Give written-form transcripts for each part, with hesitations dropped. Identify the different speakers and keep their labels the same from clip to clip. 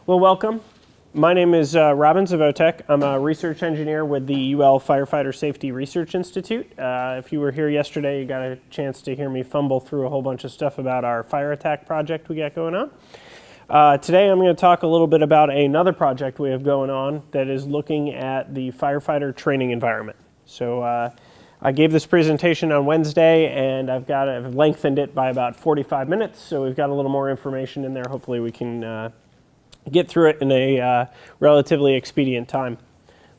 Speaker 1: Well, welcome. My name is Robin Zevotek. I'm a research engineer with the UL Firefighter Safety Research Institute. If you were here yesterday, you got a chance to hear me fumble through a whole bunch of stuff about our fire attack project we got going on. Today I'm going to talk a little bit about another project we have going on that is looking at the firefighter training environment. So I gave this presentation on Wednesday, and I've lengthened it by about 45 minutes, so we've got a little more information in there. Hopefully we can get through it in a relatively expedient time.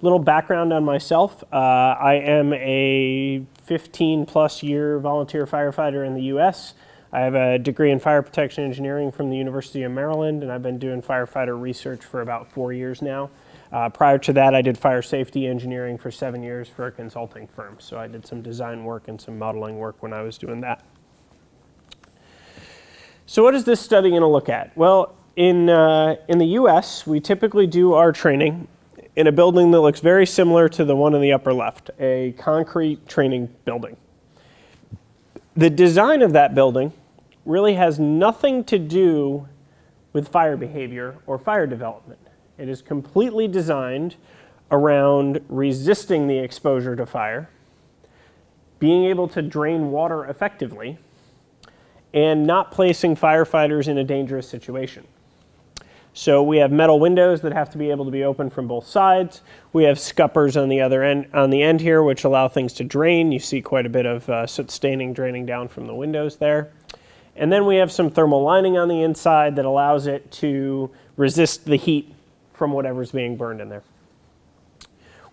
Speaker 1: Little background on myself. I am a 15-plus year volunteer firefighter in the U.S. I have a degree in fire protection engineering from the University of Maryland, and I've been doing firefighter research for about 4 years now. Prior to that, I did fire safety engineering for 7 years for a consulting firm. So I did some design work and some modeling work when I was doing that. So what is this study going to look at? Well, in the U.S., we typically do our training in a building that looks very similar to the one in the upper left, a concrete training building. The design of that building really has nothing to do with fire behavior or fire development. It is completely designed around resisting the exposure to fire, being able to drain water effectively, and not placing firefighters in a dangerous situation. So we have metal windows that have to be able to be opened from both sides. We have scuppers on the other end, here, which allow things to drain. You see quite a bit of soot staining draining down from the windows there. And then we have some thermal lining on the inside that allows it to resist the heat from whatever's being burned in there.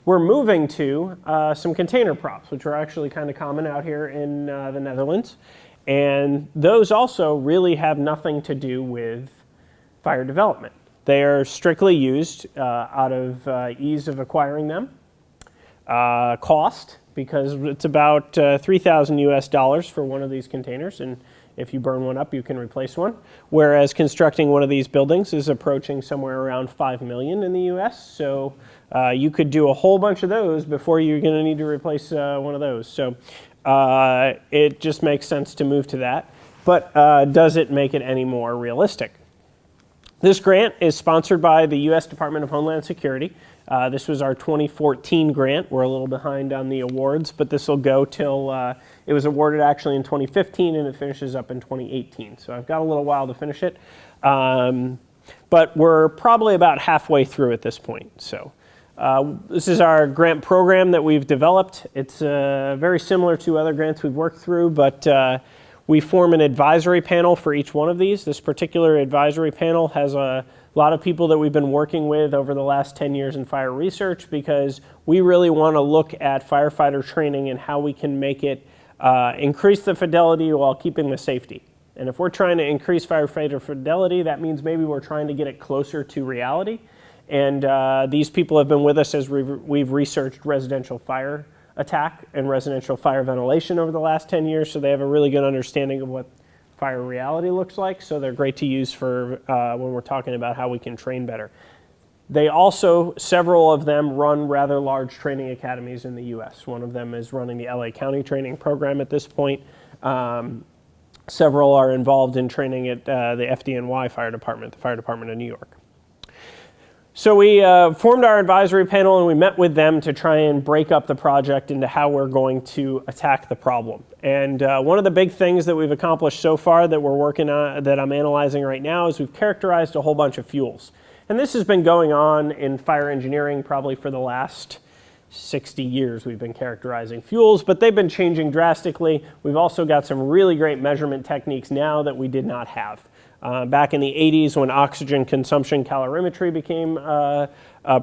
Speaker 1: We're moving to some container props, which are actually kind of common out here in the Netherlands. And those also really have nothing to do with fire development. They are strictly used out of ease of acquiring them, cost, because it's about $3,000 US for one of these containers, and if you burn one up, you can replace one. Whereas constructing one of these buildings is approaching somewhere around $5 million in the US, so you could do a whole bunch of those before you're going to need to replace one of those. So it just makes sense to move to that. But does it make it any more realistic? This grant is sponsored by the U.S. Department of Homeland Security. This was our 2014 grant. We're a little behind on the awards, but this will go till, it was awarded actually in 2015 and it finishes up in 2018. So I've got a little while to finish it. But we're probably about halfway through at this point. So this is our grant program that we've developed. It's very similar to other grants we've worked through, but we form an advisory panel for each one of these. This particular advisory panel has a lot of people that we've been working with over the last 10 years in fire research, because we really want to look at firefighter training and how we can make it increase the fidelity while keeping the safety. And if we're trying to increase firefighter fidelity, that means maybe we're trying to get it closer to reality. And these people have been with us as we've researched residential fire attack and residential fire ventilation over the last 10 years, so they have a really good understanding of what fire reality looks like, so they're great to use for when we're talking about how we can train better. They also, several of them run rather large training academies in the U.S. One of them is running the LA County training program at this point. Several are involved in training at the FDNY Fire Department, the Fire Department of New York. So we formed our advisory panel and we met with them to try and break up the project into how we're going to attack the problem. And one of the big things that we've accomplished so far that we're working on, that I'm analyzing right now, is we've characterized a whole bunch of fuels. And this has been going on in fire engineering probably for the last 60 years. We've been characterizing fuels, but they've been changing drastically. We've also got some really great measurement techniques now that we did not have. Back in the 80s, when oxygen consumption calorimetry became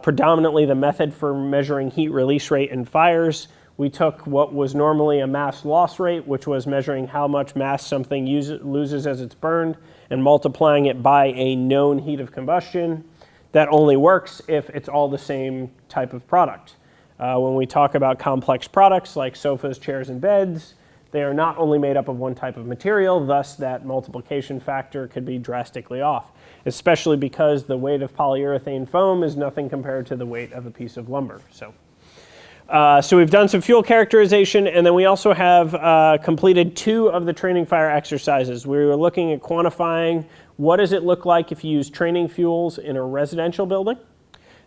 Speaker 1: predominantly the method for measuring heat release rate in fires, we took what was normally a mass loss rate, which was measuring how much mass something loses as it's burned, and multiplying it by a known heat of combustion. That only works if it's all the same type of product. When we talk about complex products like sofas, chairs, and beds, they are not only made up of one type of material, thus that multiplication factor could be drastically off, especially because the weight of polyurethane foam is nothing compared to the weight of a piece of lumber. So So we've done some fuel characterization, and then we also have completed 2 of the training fire exercises. We were looking at quantifying what does it look like if you use training fuels in a residential building.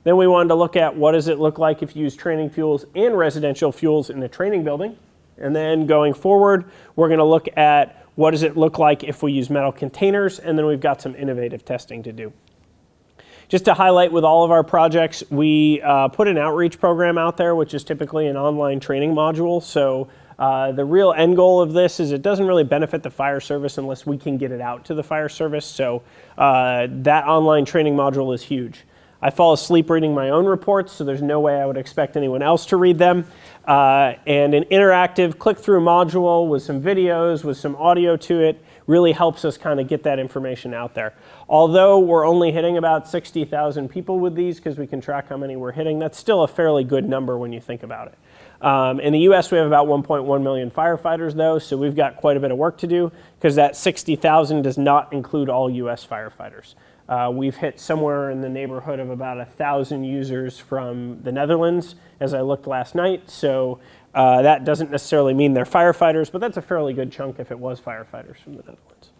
Speaker 1: Then we wanted to look at what does it look like if you use training fuels and residential fuels in a training building. And then going forward, we're going to look at what does it look like if we use metal containers, and then we've got some innovative testing to do. Just to highlight with all of our projects, we put an outreach program out there, which is typically an online training module. So the real end goal of this is it doesn't really benefit the fire service unless we can get it out to the fire service. So that online training module is huge. I fall asleep reading my own reports, so there's no way I would expect anyone else to read them. And an interactive click-through module with some videos, with some audio to it, really helps us kind of get that information out there. Although we're only hitting about 60,000 people with these because we can track how many we're hitting, that's still a fairly good number when you think about it. In the US, we have about 1.1 million firefighters, though, so we've got quite a bit of work to do because that 60,000 does not include all US firefighters. We've hit somewhere in the neighborhood of about 1,000 users from the Netherlands, as I looked last night. So that doesn't necessarily mean they're firefighters, but that's a fairly good chunk if it was firefighters from the Netherlands.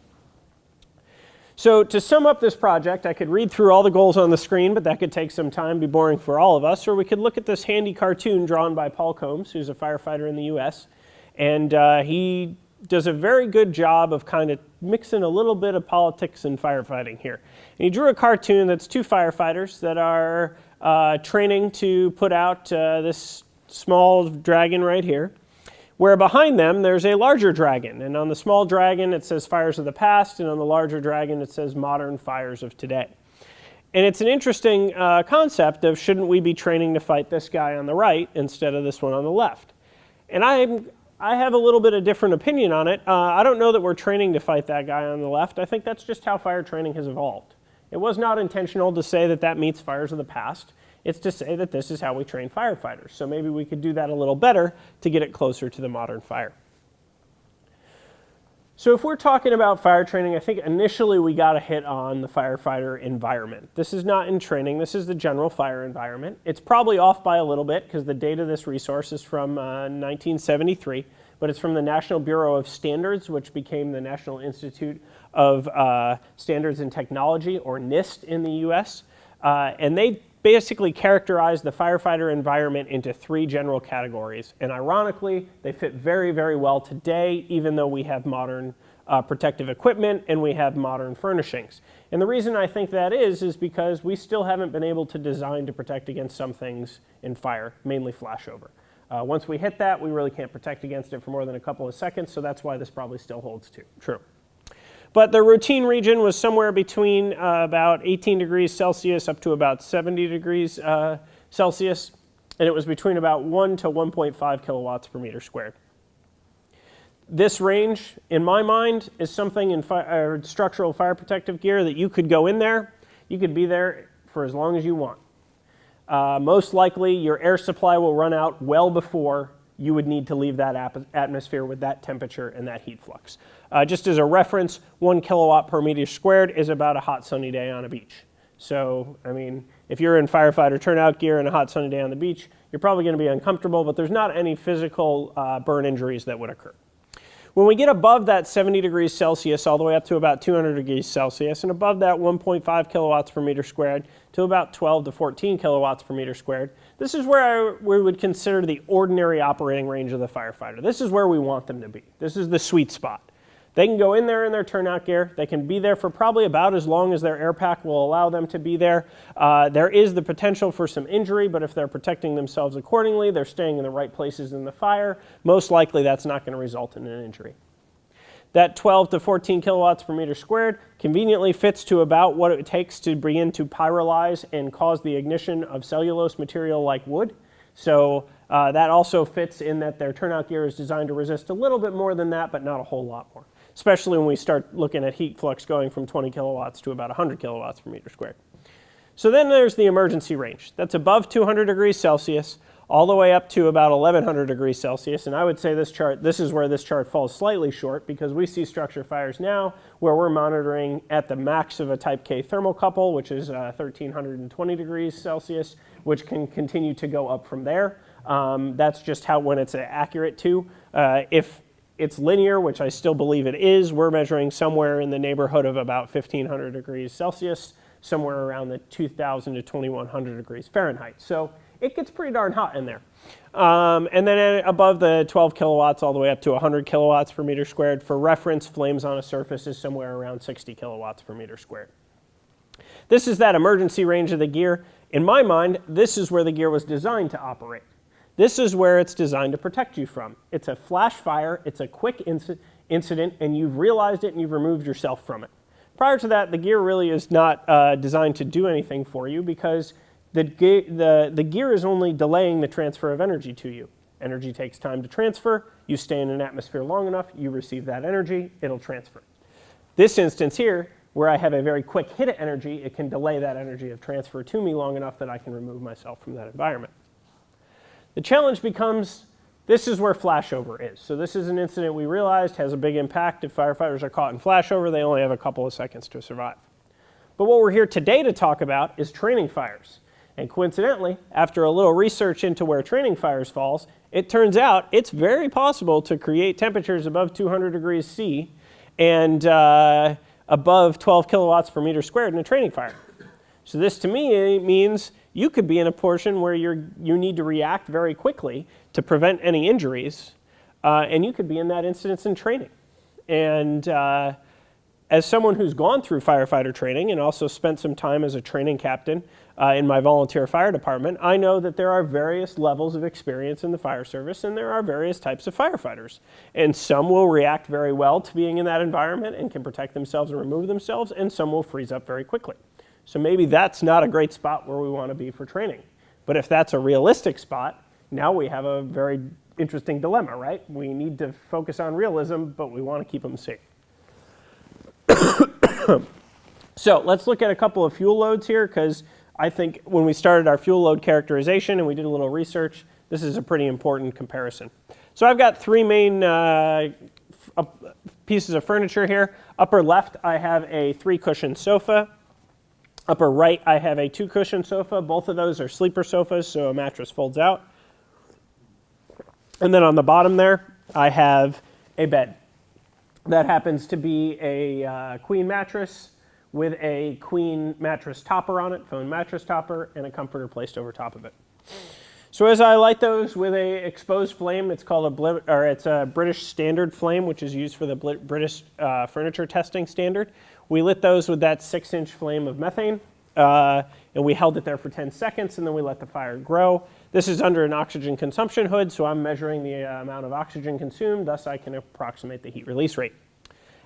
Speaker 1: So to sum up this project, I could read through all the goals on the screen, but that could take some time, be boring for all of us. Or we could look at this handy cartoon drawn by Paul Combs, who's a firefighter in the US. And he does a very good job of kind of mixing a little bit of politics and firefighting here. And he drew a cartoon that's 2 firefighters that are training to put out this small dragon right here, where behind them there's a larger dragon. And on the small dragon it says fires of the past, and on the larger dragon it says modern fires of today. And it's an interesting concept of shouldn't we be training to fight this guy on the right instead of this one on the left? And I have a little bit of different opinion on it. I don't know that we're training to fight that guy on the left. I think that's just how fire training has evolved. It was not intentional to say that that meets fires of the past. It's to say that this is how we train firefighters. So maybe we could do that a little better to get it closer to the modern fire. So if we're talking about fire training, I think initially we got to hit on the firefighter environment. This is not in training. This is the general fire environment. It's probably off by a little bit because the date of this resource is from 1973, but it's from the National Bureau of Standards, which became the National Institute of Standards and Technology, or NIST in the US. And they basically characterize the firefighter environment into 3 general categories. And ironically, they fit very, very well today, even though we have modern protective equipment and we have modern furnishings. And the reason I think that is because we still haven't been able to design to protect against some things in fire, mainly flashover. Once we hit that, we really can't protect against it for more than a couple of seconds, so that's why this probably still holds true. But the routine region was somewhere between about 18 degrees Celsius up to about 70 degrees Celsius, and it was between about 1 to 1.5 kilowatts per meter squared. This range, in my mind, is something in structural fire protective gear that you could go in there, you could be there for as long as you want. Most likely, your air supply will run out well before you would need to leave that atmosphere with that temperature and that heat flux. Just as a reference, 1 kilowatt per meter squared is about a hot sunny day on a beach. So, I mean, if you're in firefighter turnout gear and a hot sunny day on the beach, you're probably going to be uncomfortable, but there's not any physical burn injuries that would occur. When we get above that 70 degrees Celsius all the way up to about 200 degrees Celsius, and above that 1.5 kilowatts per meter squared to about 12 to 14 kilowatts per meter squared, this is where we would consider the ordinary operating range of the firefighter. This is where we want them to be. This is the sweet spot. They can go in there in their turnout gear. They can be there for probably about as long as their air pack will allow them to be there. There is the potential for some injury, but if they're protecting themselves accordingly, they're staying in the right places in the fire, most likely that's not going to result in an injury. That 12 to 14 kilowatts per meter squared conveniently fits to about what it takes to begin to pyrolyze and cause the ignition of cellulose material like wood. So that also fits in that their turnout gear is designed to resist a little bit more than that, but not a whole lot more, especially when we start looking at heat flux going from 20 kilowatts to about 100 kilowatts per meter squared. So then there's the emergency range. That's above 200 degrees Celsius all the way up to about 1100 degrees Celsius. And I would say this is where this chart falls slightly short, because we see structure fires now where we're monitoring at the max of a type K thermocouple, which is 1320 degrees Celsius, which can continue to go up from there. That's just how, when it's accurate to. If it's linear, which I still believe it is, we're measuring somewhere in the neighborhood of about 1,500 degrees Celsius, somewhere around the 2,000 to 2,100 degrees Fahrenheit. So it gets pretty darn hot in there. And then above the 12 kilowatts all the way up to 100 kilowatts per meter squared. For reference, flames on a surface is somewhere around 60 kilowatts per meter squared. This is that emergency range of the gear. In my mind, this is where the gear was designed to operate. This is where it's designed to protect you from. It's a flash fire, it's a quick incident, and you've realized it and you've removed yourself from it. Prior to that, the gear really is not designed to do anything for you, because the gear is only delaying the transfer of energy to you. Energy takes time to transfer. You stay in an atmosphere long enough, you receive that energy, it'll transfer. This instance here, where I have a very quick hit of energy, it can delay that energy of transfer to me long enough that I can remove myself from that environment. The challenge becomes, this is where flashover is. So this is an incident we realized has a big impact. If firefighters are caught in flashover, they only have a couple of seconds to survive. But what we're here today to talk about is training fires. And coincidentally, after a little research into where training fires falls, it turns out it's very possible to create temperatures above 200 degrees C and above 12 kilowatts per meter squared in a training fire. So this to me means you could be in a portion where you need to react very quickly to prevent any injuries, and you could be in that instance in training. And as someone who's gone through firefighter training and also spent some time as a training captain in my volunteer fire department, I know that there are various levels of experience in the fire service, and there are various types of firefighters. And some will react very well to being in that environment and can protect themselves and remove themselves, and some will freeze up very quickly. So maybe that's not a great spot where we want to be for training. But if that's a realistic spot, now we have a very interesting dilemma, right? We need to focus on realism, but we want to keep them safe. So let's look at a couple of fuel loads here, because I think when we started our fuel load characterization and we did a little research, this is a pretty important comparison. So I've got three main pieces of furniture here. Upper left, I have a 3-cushion sofa. Upper right, I have a 2-cushion sofa. Both of those are sleeper sofas, so a mattress folds out. And then on the bottom there, I have a bed. That happens to be a queen mattress with a queen mattress topper on it, foam mattress topper, and a comforter placed over top of it. So as I light those with a exposed flame, it's called it's a British standard flame, which is used for the British furniture testing standard. We lit those with that 6-inch flame of methane, and we held it there for 10 seconds, and then we let the fire grow. This is under an oxygen consumption hood, so I'm measuring the amount of oxygen consumed, thus I can approximate the heat release rate.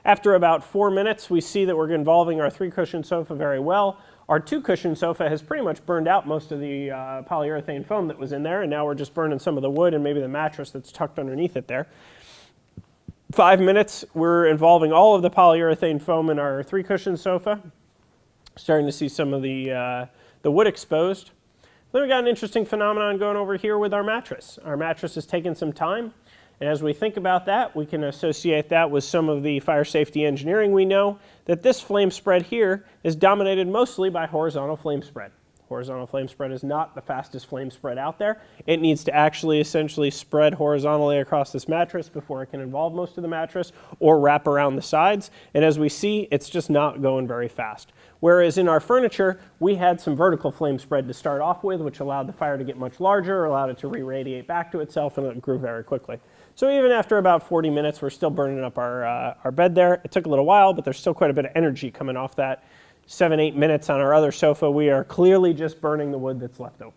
Speaker 1: After about 4 minutes, we see that we're involving our 3-cushion sofa very well. Our 2-cushion sofa has pretty much burned out most of the polyurethane foam that was in there, and now we're just burning some of the wood and maybe the mattress that's tucked underneath it there. 5 minutes, we're involving all of the polyurethane foam in our 3-cushion sofa. Starting to see some of the wood exposed. Then we got an interesting phenomenon going over here with our mattress. Our mattress has taken some time, and as we think about that, we can associate that with some of the fire safety engineering we know, that this flame spread here is dominated mostly by horizontal flame spread. Horizontal flame spread is not the fastest flame spread out there. It needs to actually essentially spread horizontally across this mattress before it can involve most of the mattress or wrap around the sides. And as we see, it's just not going very fast. Whereas in our furniture, we had some vertical flame spread to start off with, which allowed the fire to get much larger, allowed it to re-radiate back to itself, and it grew very quickly. So even after about 40 minutes, we're still burning up our bed there. It took a little while, but there's still quite a bit of energy coming off that. 7-8 minutes on our other sofa, we are clearly just burning the wood that's left over.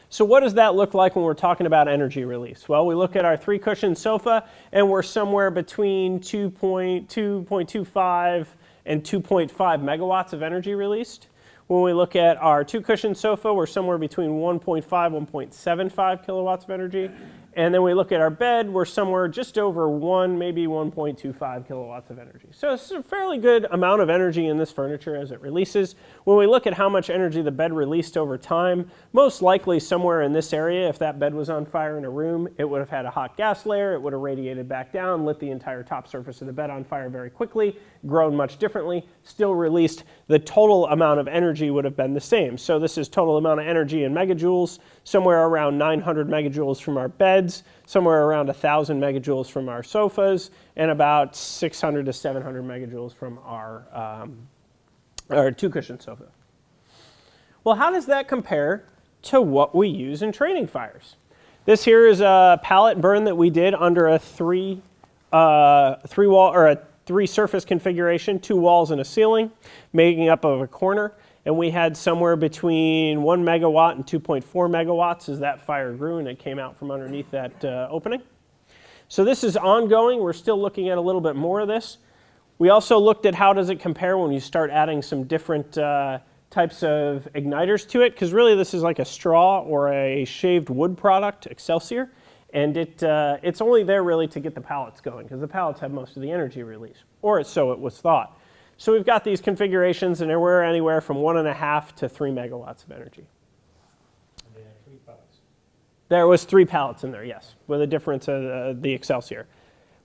Speaker 1: So what does that look like when we're talking about energy release? Well, we look at our 3-cushion sofa, and we're somewhere between 2.25 and 2.5 megawatts of energy released. When we look at our 2-cushion sofa, we're somewhere between 1.5, 1.75 kilowatts of energy. And then we look at our bed, we're somewhere just over 1, maybe 1.25 kilowatts of energy. So it's a fairly good amount of energy in this furniture as it releases. When we look at how much energy the bed released over time, most likely somewhere in this area, if that bed was on fire in a room, it would have had a hot gas layer, it would have radiated back down, lit the entire top surface of the bed on fire very quickly, grown much differently, still released. The total amount of energy would have been the same. So this is total amount of energy in megajoules. somewhere around 900 megajoules from our beds, somewhere around 1,000 megajoules from our sofas, and about 600 to 700 megajoules from our two-cushion sofa. Well, how does that compare to what we use in training fires? This here is a pallet burn that we did under a three surface configuration, 2 walls and a ceiling, making up of a corner. And we had somewhere between 1 megawatt and 2.4 megawatts as that fire grew and it came out from underneath that opening. So this is ongoing. We're still looking at a little bit more of this. We also looked at how does it compare when you start adding some different types of igniters to it, because really this is like a straw or a shaved wood product, Excelsior, and it's only there really to get the pallets going, because the pallets have most of the energy release, or so it was thought. So we've got these configurations, and they're anywhere from 1.5 to 3 megawatts of energy.
Speaker 2: And they had 3 pallets.
Speaker 1: There was 3 pallets in there, yes, with a difference of the Excelsior.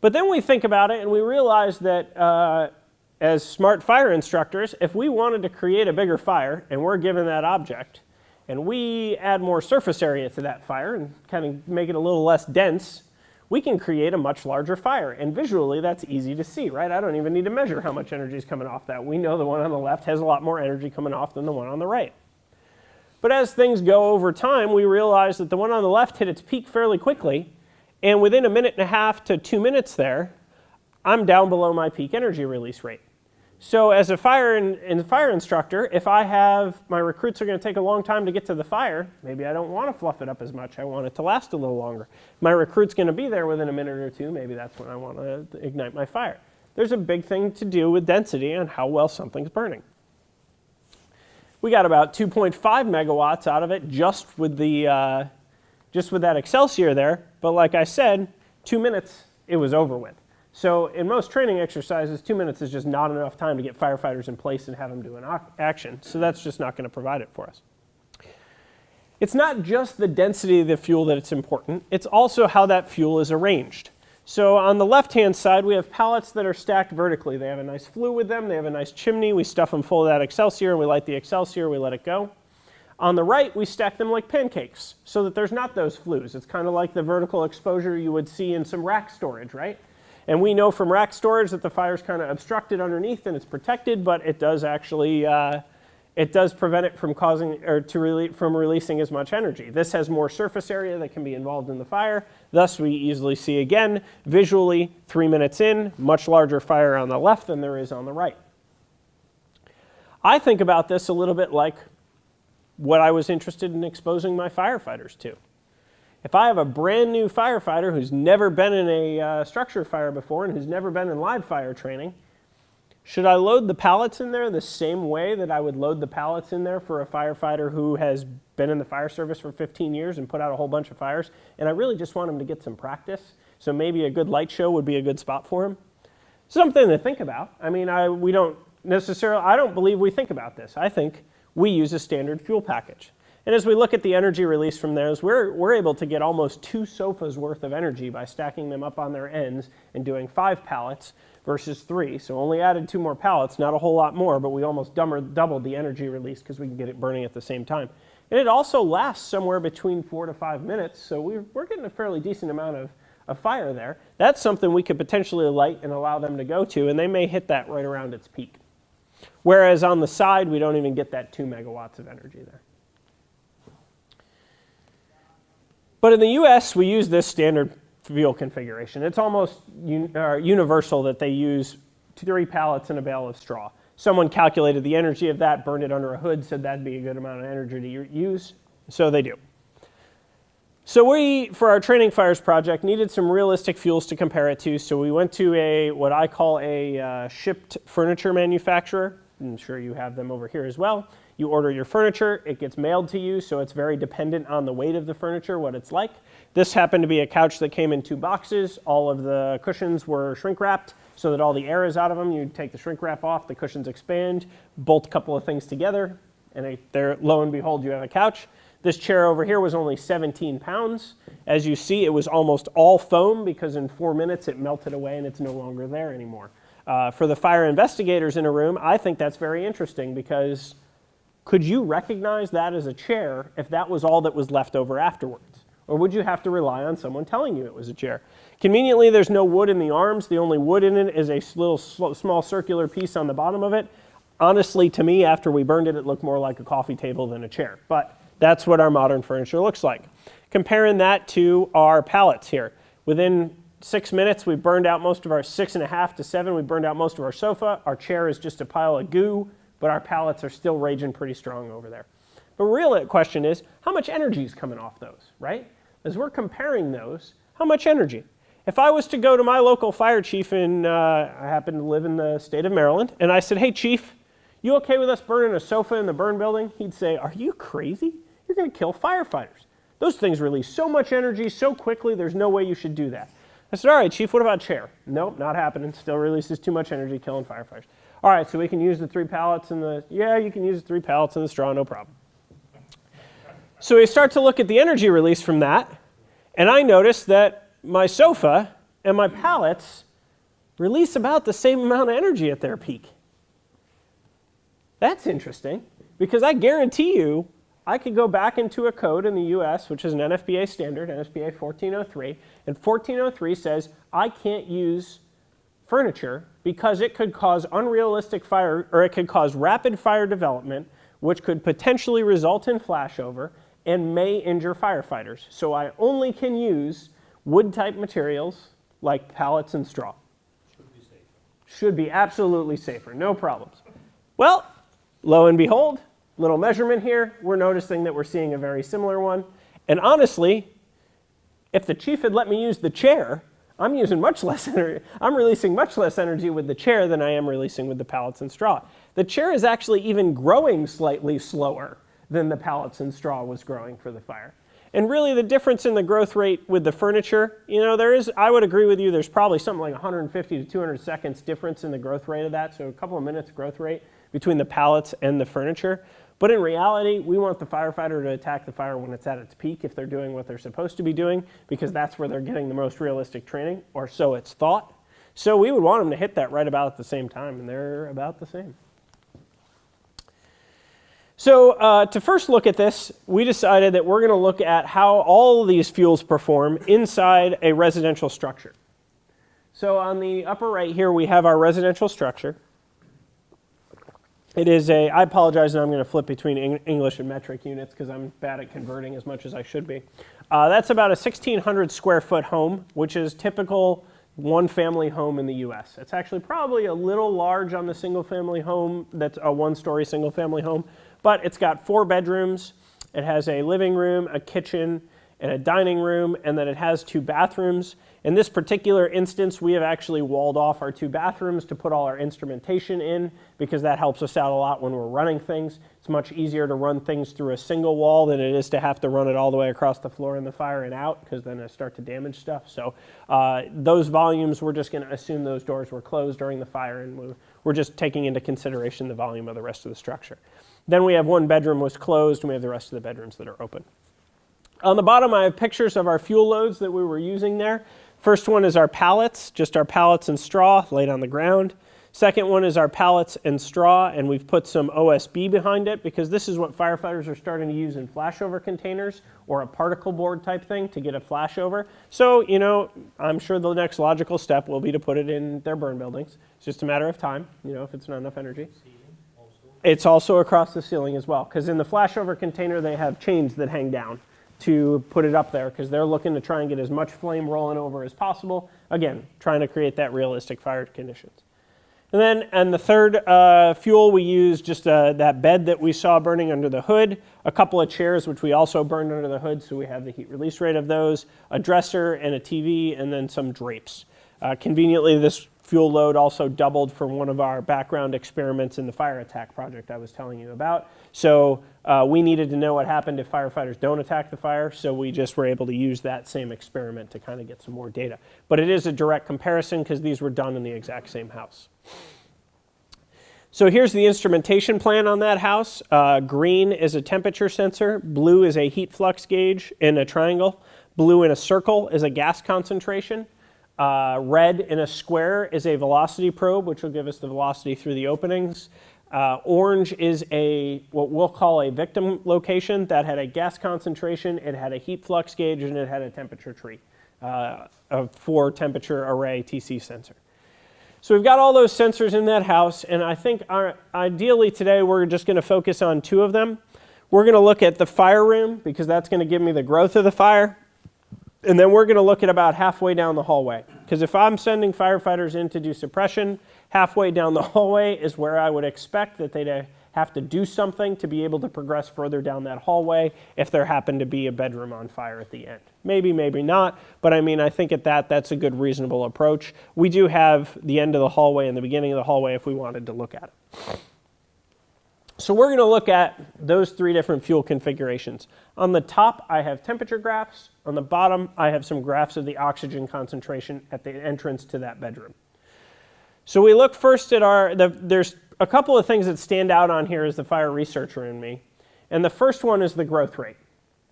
Speaker 1: But then we think about it, and we realize that as smart fire instructors, if we wanted to create a bigger fire, and we're given that object, and we add more surface area to that fire and kind of make it a little less dense, we can create a much larger fire. And visually, that's easy to see, right? I don't even need to measure how much energy is coming off that. We know the one on the left has a lot more energy coming off than the one on the right. But as things go over time, we realize that the one on the left hit its peak fairly quickly, and within 1.5 to 2 minutes there, I'm down below my peak energy release rate. So as a fire instructor, if I have my recruits are going to take a long time to get to the fire, maybe I don't want to fluff it up as much. I want it to last a little longer. My recruit's going to be there within a minute or two. Maybe that's when I want to ignite my fire. There's a big thing to do with density and how well something's burning. We got about 2.5 megawatts out of it just with that Excelsior there. But like I said, 2 minutes, it was over with. So in most training exercises, 2 minutes is just not enough time to get firefighters in place and have them do an action. So that's just not going to provide it for us. It's not just the density of the fuel that it's important. It's also how that fuel is arranged. So on the left-hand side, we have pallets that are stacked vertically. They have a nice flue with them. They have a nice chimney. We stuff them full of that Excelsior, and we light the Excelsior. We let it go. On the right, we stack them like pancakes so that there's not those flues. It's kind of like the vertical exposure you would see in some rack storage, right? And we know from rack storage that the fire's kind of obstructed underneath and it's protected, but it does actually, it does prevent it from from releasing as much energy. This has more surface area that can be involved in the fire. Thus, we easily see again, visually, 3 minutes in, much larger fire on the left than there is on the right. I think about this a little bit like what I was interested in exposing my firefighters to. If I have a brand new firefighter who's never been in a structure fire before and who's never been in live fire training, should I load the pallets in there the same way that I would load the pallets in there for a firefighter who has been in the fire service for 15 years and put out a whole bunch of fires, and I really just want him to get some practice, so maybe a good light show would be a good spot for him? Something to think about. I mean, I don't believe we think about this. I think we use a standard fuel package. And as we look at the energy release from those, we're able to get almost 2 sofas worth of energy by stacking them up on their ends and doing 5 pallets versus 3. So only added 2 more pallets, not a whole lot more, but we almost doubled the energy release because we can get it burning at the same time. And it also lasts somewhere between 4 to 5 minutes, so we're getting a fairly decent amount of fire there. That's something we could potentially light and allow them to go to, and they may hit that right around its peak. Whereas on the side, we don't even get that 2 megawatts of energy there. But in the US, we use this standard fuel configuration. It's almost universal that they use 3 pallets and a bale of straw. Someone calculated the energy of that, burned it under a hood, said that'd be a good amount of energy to use, so they do. So we, for our training fires project, needed some realistic fuels to compare it to, so we went to what I call a shipped furniture manufacturer. I'm sure you have them over here as well. You order your furniture, it gets mailed to you, so it's very dependent on the weight of the furniture, what it's like. This happened to be a couch that came in 2 boxes. All of the cushions were shrink wrapped so that all the air is out of them. You take the shrink wrap off, the cushions expand, bolt a couple of things together, and there, lo and behold, you have a couch. This chair over here was only 17 pounds. As you see, it was almost all foam because in 4 minutes it melted away and it's no longer there anymore. For the fire investigators in a room, I think that's very interesting because Could you recognize that as a chair if that was all that was left over afterwards? Or would you have to rely on someone telling you it was a chair? Conveniently, there's no wood in the arms. The only wood in it is a little small circular piece on the bottom of it. Honestly, to me, after we burned it, it looked more like a coffee table than a chair. But that's what our modern furniture looks like. Comparing that to our pallets here. Within 6 minutes, we burned out most of our 6.5 to 7. We burned out most of our sofa. Our chair is just a pile of goo, but our pallets are still raging pretty strong over there. The real question is, how much energy is coming off those, right? As we're comparing those, how much energy? If I was to go to my local fire chief I happen to live in the state of Maryland, and I said, hey, chief, you okay with us burning a sofa in the burn building? He'd say, are you crazy? You're going to kill firefighters. Those things release so much energy so quickly, there's no way you should do that. I said, all right, chief, what about chair? Nope, not happening. Still releases too much energy, killing firefighters. All right, so we can use the 3 pallets and yeah, you can use the 3 pallets and the straw, no problem. So we start to look at the energy release from that, and I notice that my sofa and my pallets release about the same amount of energy at their peak. That's interesting, because I guarantee you I could go back into a code in the US, which is an NFPA standard, NFPA 1403, and 1403 says I can't use furniture because it could cause unrealistic fire, or it could cause rapid fire development, which could potentially result in flashover and may injure firefighters. So I only can use wood-type materials like pallets and straw.
Speaker 2: Should be safer.
Speaker 1: Should be absolutely safer, no problems. Well, lo and behold, little measurement here, we're noticing that we're seeing a very similar one. And honestly, if the chief had let me use the chair, I'm using much less energy. I'm releasing much less energy with the chair than I am releasing with the pallets and straw. The chair is actually even growing slightly slower than the pallets and straw was growing for the fire. And really the difference in the growth rate with the furniture, I would agree with you, there's probably something like 150 to 200 seconds difference in the growth rate of that, so a couple of minutes growth rate between the pallets and the furniture. But in reality, we want the firefighter to attack the fire when it's at its peak if they're doing what they're supposed to be doing, because that's where they're getting the most realistic training, or so it's thought. So we would want them to hit that right about at the same time, and they're about the same. So to first look at this, we decided that we're going to look at how all of these fuels perform inside a residential structure. So on the upper right here, we have our residential structure. It is I apologize, and I'm going to flip between English and metric units because I'm bad at converting as much as I should be. That's about a 1,600 square foot home, which is typical one-family home in the US. It's actually probably a little large on the single-family home that's a one-story single-family home, but it's got 4 bedrooms. It has a living room, a kitchen, and a dining room, and then it has 2 bathrooms. In this particular instance, we have actually walled off our 2 bathrooms to put all our instrumentation in, because that helps us out a lot when we're running things. It's much easier to run things through a single wall than it is to have to run it all the way across the floor in the fire and out, because then it start to damage stuff. So those volumes, we're just going to assume those doors were closed during the fire, and we're just taking into consideration the volume of the rest of the structure. Then we have 1 bedroom was closed, and we have the rest of the bedrooms that are open. On the bottom, I have pictures of our fuel loads that we were using there. First one is our pallets, just our pallets and straw laid on the ground. Second one is our pallets and straw, and we've put some OSB behind it because this is what firefighters are starting to use in flashover containers or a particle board type thing to get a flashover. So, I'm sure the next logical step will be to put it in their burn buildings. It's just a matter of time, if it's not enough energy. It's also across the ceiling as well, because in the flashover container they have chains that hang down to put it up there, because they're looking to try and get as much flame rolling over as possible. Again, trying to create that realistic fire conditions. And the third fuel, we use just that bed that we saw burning under the hood, a couple of chairs, which we also burned under the hood, so we have the heat release rate of those, a dresser and a TV, and then some drapes. Conveniently, this fuel load also doubled from one of our background experiments in the fire attack project I was telling you about. So we needed to know what happened if firefighters don't attack the fire, so we just were able to use that same experiment to kind of get some more data. But it is a direct comparison because these were done in the exact same house. So here's the instrumentation plan on that house. Green is a temperature sensor, blue is a heat flux gauge in a triangle, blue in a circle is a gas concentration. Red in a square is a velocity probe, which will give us the velocity through the openings. Orange is what we'll call a victim location that had a gas concentration, it had a heat flux gauge, and it had a temperature tree, a 4-temperature array TC sensor. So we've got all those sensors in that house, and I think ideally today we're just going to focus on 2 of them. We're going to look at the fire room, because that's going to give me the growth of the fire. And then we're going to look at about halfway down the hallway. Because if I'm sending firefighters in to do suppression, halfway down the hallway is where I would expect that they'd have to do something to be able to progress further down that hallway if there happened to be a bedroom on fire at the end. Maybe, maybe not, but I mean, I think at that's a good, reasonable approach. We do have the end of the hallway and the beginning of the hallway if we wanted to look at it. So we're going to look at those 3 different fuel configurations. On the top, I have temperature graphs. On the bottom, I have some graphs of the oxygen concentration at the entrance to that bedroom. So we look first at there's a couple of things that stand out on here as the fire researcher in me. And the first one is the growth rate.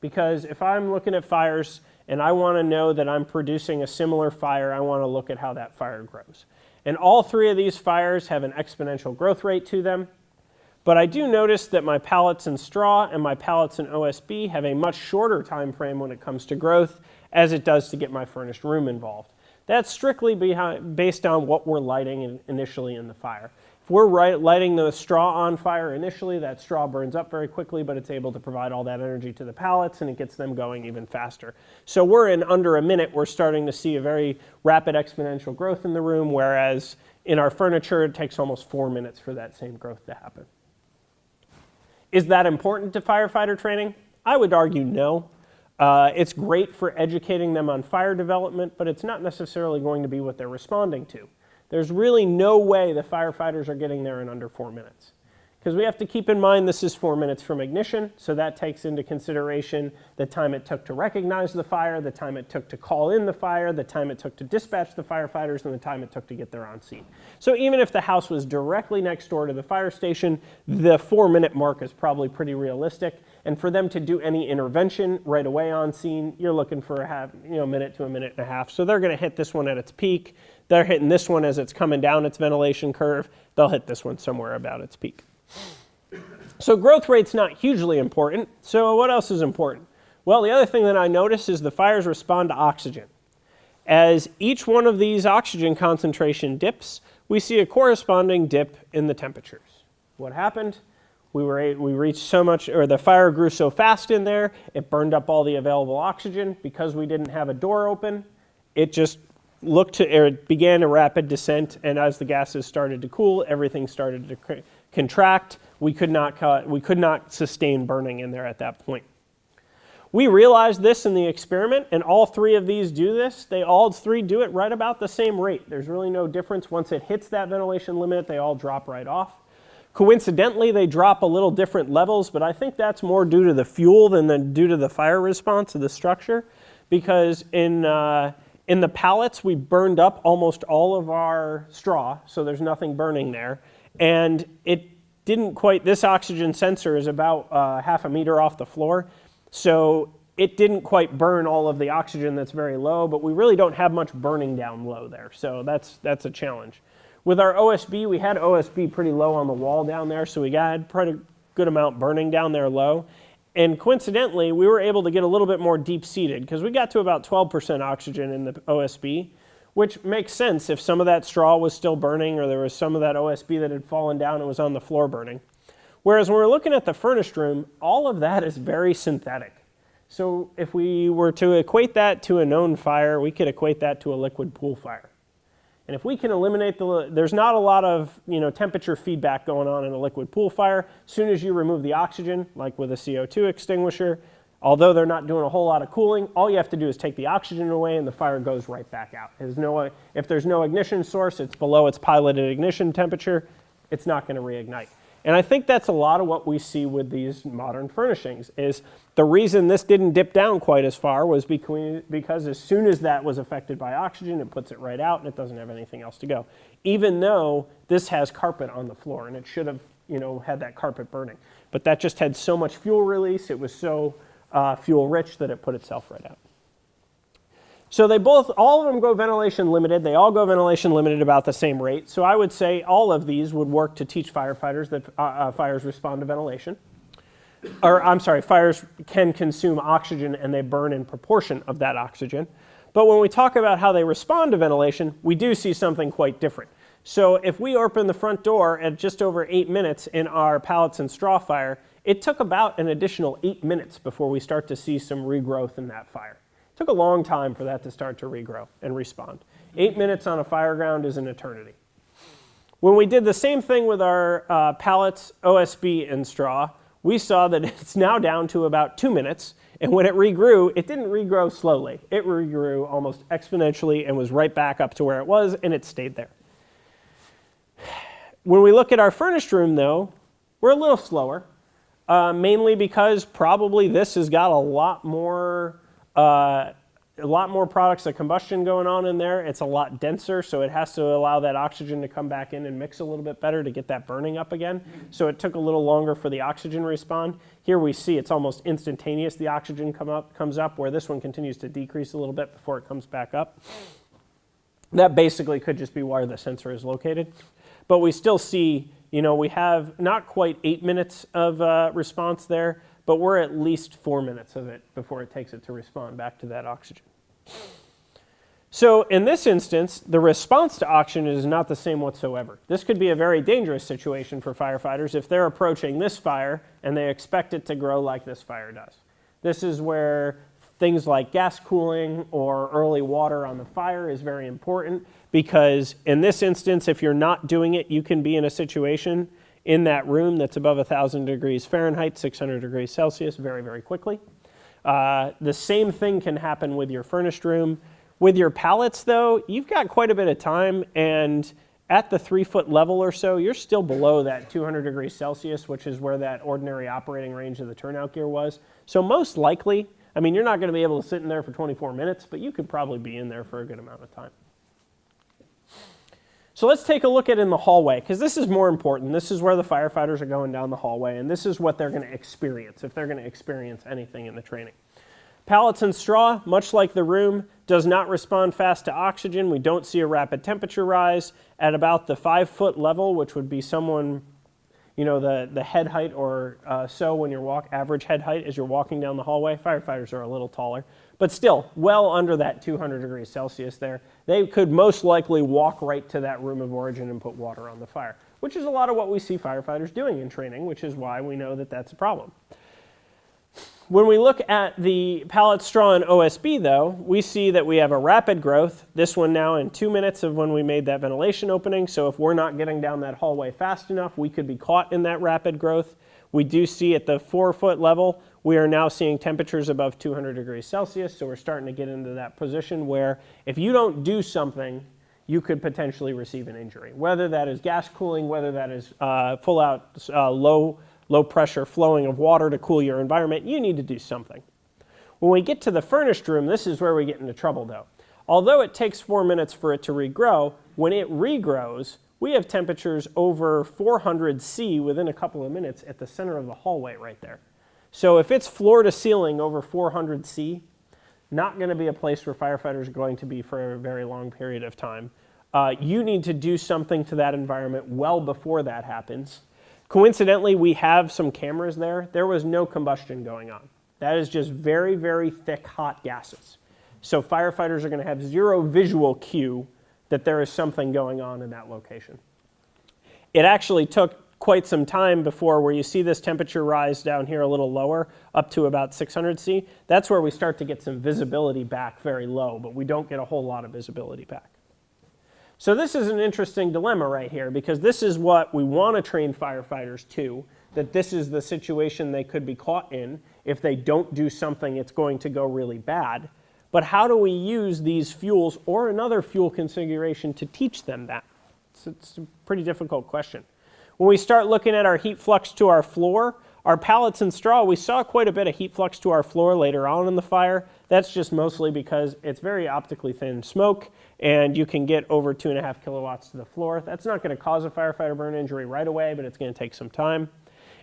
Speaker 1: Because if I'm looking at fires and I want to know that I'm producing a similar fire, I want to look at how that fire grows. And all 3 of these fires have an exponential growth rate to them. But I do notice that my pallets and straw and my pallets and OSB have a much shorter time frame when it comes to growth as it does to get my furnished room involved. That's strictly based on what we're lighting initially in the fire. If we're lighting the straw on fire initially, that straw burns up very quickly, but it's able to provide all that energy to the pallets and it gets them going even faster. So we're in under a minute, we're starting to see a very rapid exponential growth in the room, whereas in our furniture, it takes almost 4 minutes for that same growth to happen. Is that important to firefighter training? I would argue no. It's great for educating them on fire development, but it's not necessarily going to be what they're responding to. There's really no way the firefighters are getting there in under 4 minutes. Because we have to keep in mind this is 4 minutes from ignition, so that takes into consideration the time it took to recognize the fire, the time it took to call in the fire, the time it took to dispatch the firefighters, and the time it took to get there on scene. So even if the house was directly next door to the fire station, the 4-minute mark is probably pretty realistic. And for them to do any intervention right away on scene, you're looking for a minute to a minute and a half. So they're going to hit this one at its peak. They're hitting this one as it's coming down its ventilation curve. They'll hit this one somewhere about its peak. So growth rate's not hugely important. So what else is important? Well, the other thing that I notice is the fires respond to oxygen. As each one of these oxygen concentration dips, we see a corresponding dip in the temperatures. What happened? We reached so much, or the fire grew so fast in there, it burned up all the available oxygen. Because we didn't have a door open, it just it began a rapid descent, and as the gases started to cool, everything started to contract. We could not sustain burning in there at that point. We realized this in the experiment, and all 3 of these do this. All 3 do it right about the same rate. There's really no difference. Once it hits that ventilation limit, they all drop right off. Coincidentally, they drop a little different levels, but I think that's more due to the fuel than due to the fire response of the structure, because in the pallets, we burned up almost all of our straw, so there's nothing burning there. And it didn't quite, this oxygen sensor is about half a meter off the floor, so it didn't quite burn all of the oxygen that's very low, but we really don't have much burning down low there, so that's a challenge. With our OSB, we had OSB pretty low on the wall down there, so we had pretty good amount burning down there low. And coincidentally, we were able to get a little bit more deep-seated because we got to about 12% oxygen in the OSB, which makes sense if some of that straw was still burning or there was some of that OSB that had fallen down and was on the floor burning. Whereas when we're looking at the furnished room, all of that is very synthetic. So if we were to equate that to a known fire, we could equate that to a liquid pool fire. And if we can eliminate there's not a lot of temperature feedback going on in a liquid pool fire. As soon as you remove the oxygen, like with a CO2 extinguisher, although they're not doing a whole lot of cooling, all you have to do is take the oxygen away and the fire goes right back out. If there's no ignition source, it's below its piloted ignition temperature, it's not going to reignite. And I think that's a lot of what we see with these modern furnishings is the reason this didn't dip down quite as far was because as soon as that was affected by oxygen, it puts it right out and it doesn't have anything else to go. Even though this has carpet on the floor and it should have had that carpet burning. But that just had so much fuel release, it was so fuel rich that it put itself right out. So all of them go ventilation limited. They all go ventilation limited about the same rate. So I would say all of these would work to teach firefighters that fires respond to ventilation. Or I'm sorry, fires can consume oxygen and they burn in proportion of that oxygen. But when we talk about how they respond to ventilation, we do see something quite different. So if we open the front door at just over 8 minutes in our pallets and straw fire, it took about an additional 8 minutes before we start to see some regrowth in that fire. It took a long time for that to start to regrow and respond. 8 minutes on a fire ground is an eternity. When we did the same thing with our pallets, OSB, and straw, we saw that it's now down to about 2 minutes. And when it regrew, it didn't regrow slowly. It regrew almost exponentially and was right back up to where it was, and it stayed there. When we look at our furnished room, though, we're a little slower, mainly because probably this has got a lot more products of combustion going on in there. It's a lot denser, so it has to allow that oxygen to come back in and mix a little bit better to get that burning up again. So it took a little longer for the oxygen to respond. Here we see it's almost instantaneous. The oxygen comes up, where this one continues to decrease a little bit before it comes back up. That basically could just be where the sensor is located. But we still see, we have not quite 8 minutes of response there, but we're at least 4 minutes of it before it takes it to respond back to that oxygen. So in this instance, the response to oxygen is not the same whatsoever. This could be a very dangerous situation for firefighters if they're approaching this fire and they expect it to grow like this fire does. This is where things like gas cooling or early water on the fire is very important, because in this instance, if you're not doing it, you can be in a situation in that room that's above 1,000 degrees Fahrenheit, 600 degrees Celsius very, very quickly. The same thing can happen with your furnished room. With your pallets, though, you've got quite a bit of time, and at the 3-foot level or so, you're still below that 200 degrees Celsius, which is where that ordinary operating range of the turnout gear was. So most likely, you're not going to be able to sit in there for 24 minutes, but you could probably be in there for a good amount of time. So let's take a look at in the hallway, because this is more important. This is where the firefighters are going down the hallway, and this is what they're going to experience, if they're going to experience anything in the training. Pallets and straw, much like the room, does not respond fast to oxygen. We don't see a rapid temperature rise at about the 5-foot level, which would be someone, the head height or so when you're average head height as you're walking down the hallway. Firefighters are a little taller, but still well under that 200 degrees Celsius there. They could most likely walk right to that room of origin and put water on the fire, which is a lot of what we see firefighters doing in training, which is why we know that that's a problem. When we look at the pallet, straw, and OSB, though, we see that we have a rapid growth. This one now in 2 minutes of when we made that ventilation opening. So if we're not getting down that hallway fast enough, we could be caught in that rapid growth. We do see at the 4-foot level, we are now seeing temperatures above 200 degrees Celsius. So we're starting to get into that position where if you don't do something, you could potentially receive an injury. Whether that is gas cooling, whether that is full-out low pressure flowing of water to cool your environment, you need to do something. When we get to the furnished room, this is where we get into trouble, though. Although it takes 4 minutes for it to regrow, when it regrows, we have temperatures over 400 C within a couple of minutes at the center of the hallway right there. So if it's floor to ceiling over 400 C, not going to be a place where firefighters are going to be for a very long period of time. You need to do something to that environment well before that happens. Coincidentally, we have some cameras there. There was no combustion going on. That is just very, very thick, hot gases. So firefighters are going to have zero visual cue that there is something going on in that location. It actually took quite some time before where you see this temperature rise down here a little lower, up to about 600 C. That's where we start to get some visibility back very low, but we don't get a whole lot of visibility back. So this is an interesting dilemma right here, because this is what we want to train firefighters to, that this is the situation they could be caught in. If they don't do something, it's going to go really bad. But how do we use these fuels or another fuel configuration to teach them that? It's a pretty difficult question. When we start looking at our heat flux to our floor, our pallets and straw, we saw quite a bit of heat flux to our floor later on in the fire. That's just mostly because it's very optically thin smoke, and you can get over 2.5 kilowatts to the floor. That's not going to cause a firefighter burn injury right away, but it's going to take some time.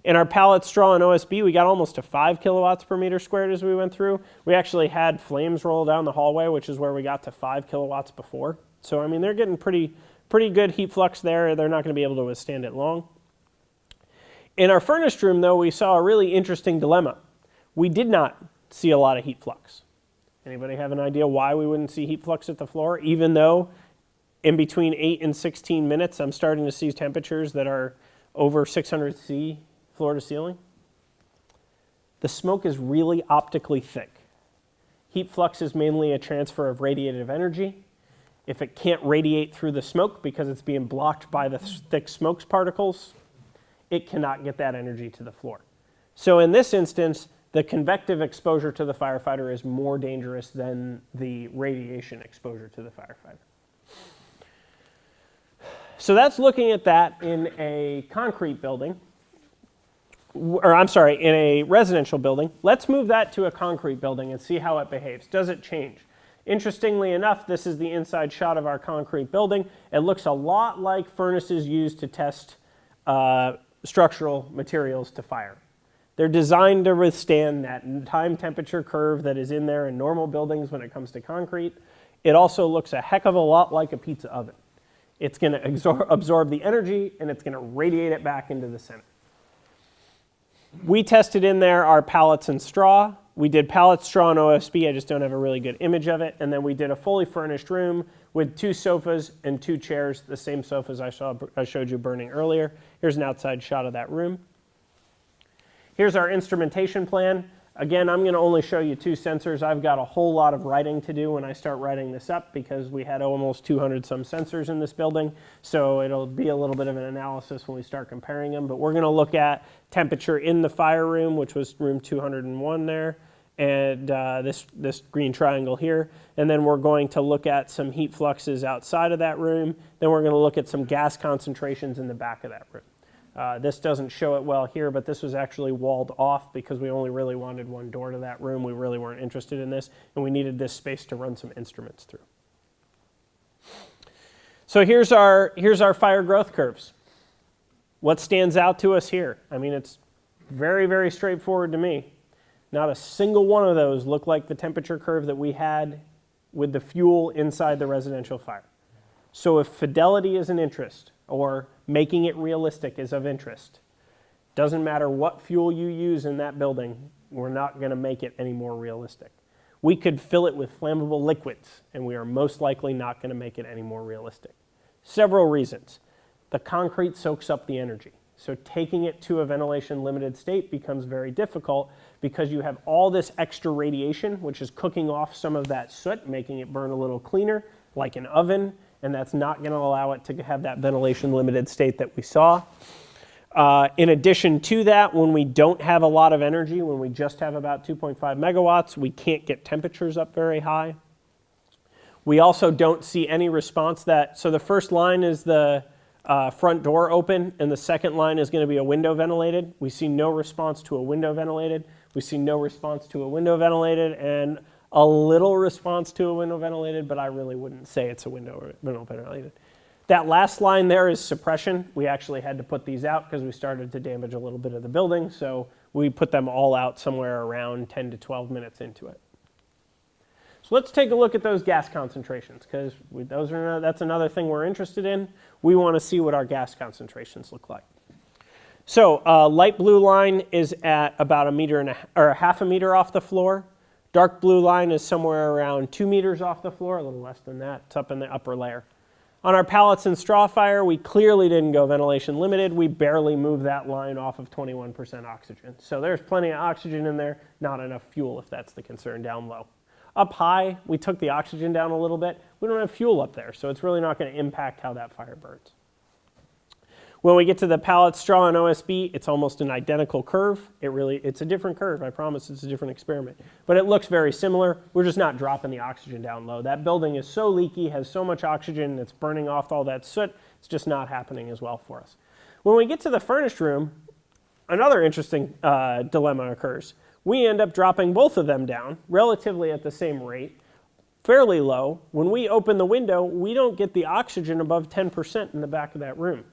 Speaker 1: In our pallet, straw, and OSB, we got almost to 5 kilowatts per meter squared as we went through. We actually had flames roll down the hallway, which is where we got to 5 kilowatts before. So, I mean, they're getting pretty good heat flux there. They're not going to be able to withstand it long. In our furnished room, though, we saw a really interesting dilemma. We did not see a lot of heat flux. Anybody have an idea why we wouldn't see heat flux at the floor, even though in between 8 and 16 minutes, I'm starting to see temperatures that are over 600 C floor to ceiling? The smoke is really optically thick. Heat flux is mainly a transfer of radiative energy. If it can't radiate through the smoke because it's being blocked by the thick smoke particles, it cannot get that energy to the floor. So in this instance, the convective exposure to the firefighter is more dangerous than the radiation exposure to the firefighter. So that's looking at that in a concrete building, or I'm sorry, in a residential building. Let's move that to a concrete building and see how it behaves. Does it change? Interestingly enough, this is the inside shot of our concrete building. It looks a lot like furnaces used to test structural materials to fire. They're designed to withstand that time temperature curve that is in there in normal buildings when it comes to concrete. It also looks a heck of a lot like a pizza oven. It's going to absorb the energy and it's going to radiate it back into the center. We tested in there our pallets and straw. We did pallets, straw, and OSB. I just don't have a really good image of it. And then we did a fully furnished room with 2 sofas and 2 chairs, the same sofas I showed you burning earlier. Here's an outside shot of that room. Here's our instrumentation plan. Again, I'm going to only show you 2 sensors. I've got a whole lot of writing to do when I start writing this up because we had almost 200 some sensors in this building. So it'll be a little bit of an analysis when we start comparing them. But we're going to look at temperature in the fire room, which was room 201 there, and this green triangle here. And then we're going to look at some heat fluxes outside of that room. Then we're going to look at some gas concentrations in the back of that room. This doesn't show it well here, but this was actually walled off because we only really wanted one door to that room. We really weren't interested in this, and we needed this space to run some instruments through. So here's our fire growth curves. What stands out to us here? I mean, it's very, very straightforward to me. Not a single one of those looked like the temperature curve that we had with the fuel inside the residential fire. So if fidelity is an interest, or making it realistic is of interest, doesn't matter what fuel you use in that building, we're not going to make it any more realistic. We could fill it with flammable liquids, and we are most likely not going to make it any more realistic. Several reasons. The concrete soaks up the energy. So taking it to a ventilation limited state becomes very difficult because you have all this extra radiation, which is cooking off some of that soot, making it burn a little cleaner, like an oven, and that's not going to allow it to have that ventilation limited state that we saw. In addition to that, when we don't have a lot of energy, when we just have about 2.5 megawatts, we can't get temperatures up very high. We also don't see any response so the first line is the front door open, and the second line is going to be a window ventilated. We see no response to a window ventilated. We see no response to a window ventilated, and a little response to a window ventilated, but I really wouldn't say it's a window ventilated. That last line there is suppression. We actually had to put these out because we started to damage a little bit of the building, so we put them all out somewhere around 10 to 12 minutes into it. So let's take a look at those gas concentrations because that's another thing we're interested in. We want to see what our gas concentrations look like. So light blue line is at about half a meter off the floor. Dark blue line is somewhere around 2 meters off the floor, a little less than that. It's up in the upper layer. On our pallets and straw fire, we clearly didn't go ventilation limited. We barely moved that line off of 21% oxygen. So there's plenty of oxygen in there, not enough fuel if that's the concern down low. Up high, we took the oxygen down a little bit. We don't have fuel up there, so it's really not going to impact how that fire burns. When we get to the pallet, straw, and OSB, it's almost an identical curve. It's a different curve. I promise it's a different experiment. But it looks very similar. We're just not dropping the oxygen down low. That building is so leaky, has so much oxygen, it's burning off all that soot. It's just not happening as well for us. When we get to the furnished room, another interesting dilemma occurs. We end up dropping both of them down relatively at the same rate, fairly low. When we open the window, we don't get the oxygen above 10% in the back of that room.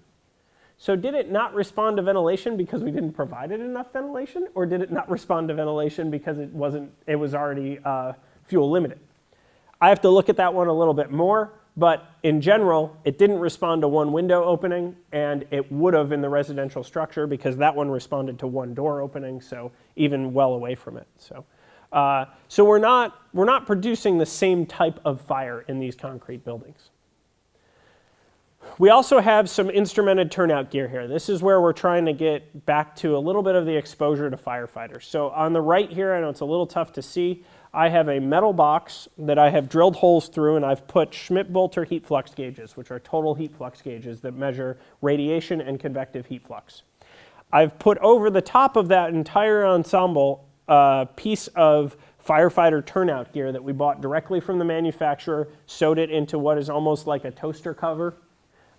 Speaker 1: So did it not respond to ventilation because we didn't provide it enough ventilation, or did it not respond to ventilation because it was already fuel limited? I have to look at that one a little bit more, but in general, it didn't respond to one window opening, and it would have in the residential structure because that one responded to one door opening, so even well away from it. So we're not producing the same type of fire in these concrete buildings. We also have some instrumented turnout gear here. This is where we're trying to get back to a little bit of the exposure to firefighters. So on the right here, I know it's a little tough to see, I have a metal box that I have drilled holes through, and I've put Schmidt-Bolter heat flux gauges, which are total heat flux gauges that measure radiation and convective heat flux. I've put over the top of that entire ensemble a piece of firefighter turnout gear that we bought directly from the manufacturer, sewed it into what is almost like a toaster cover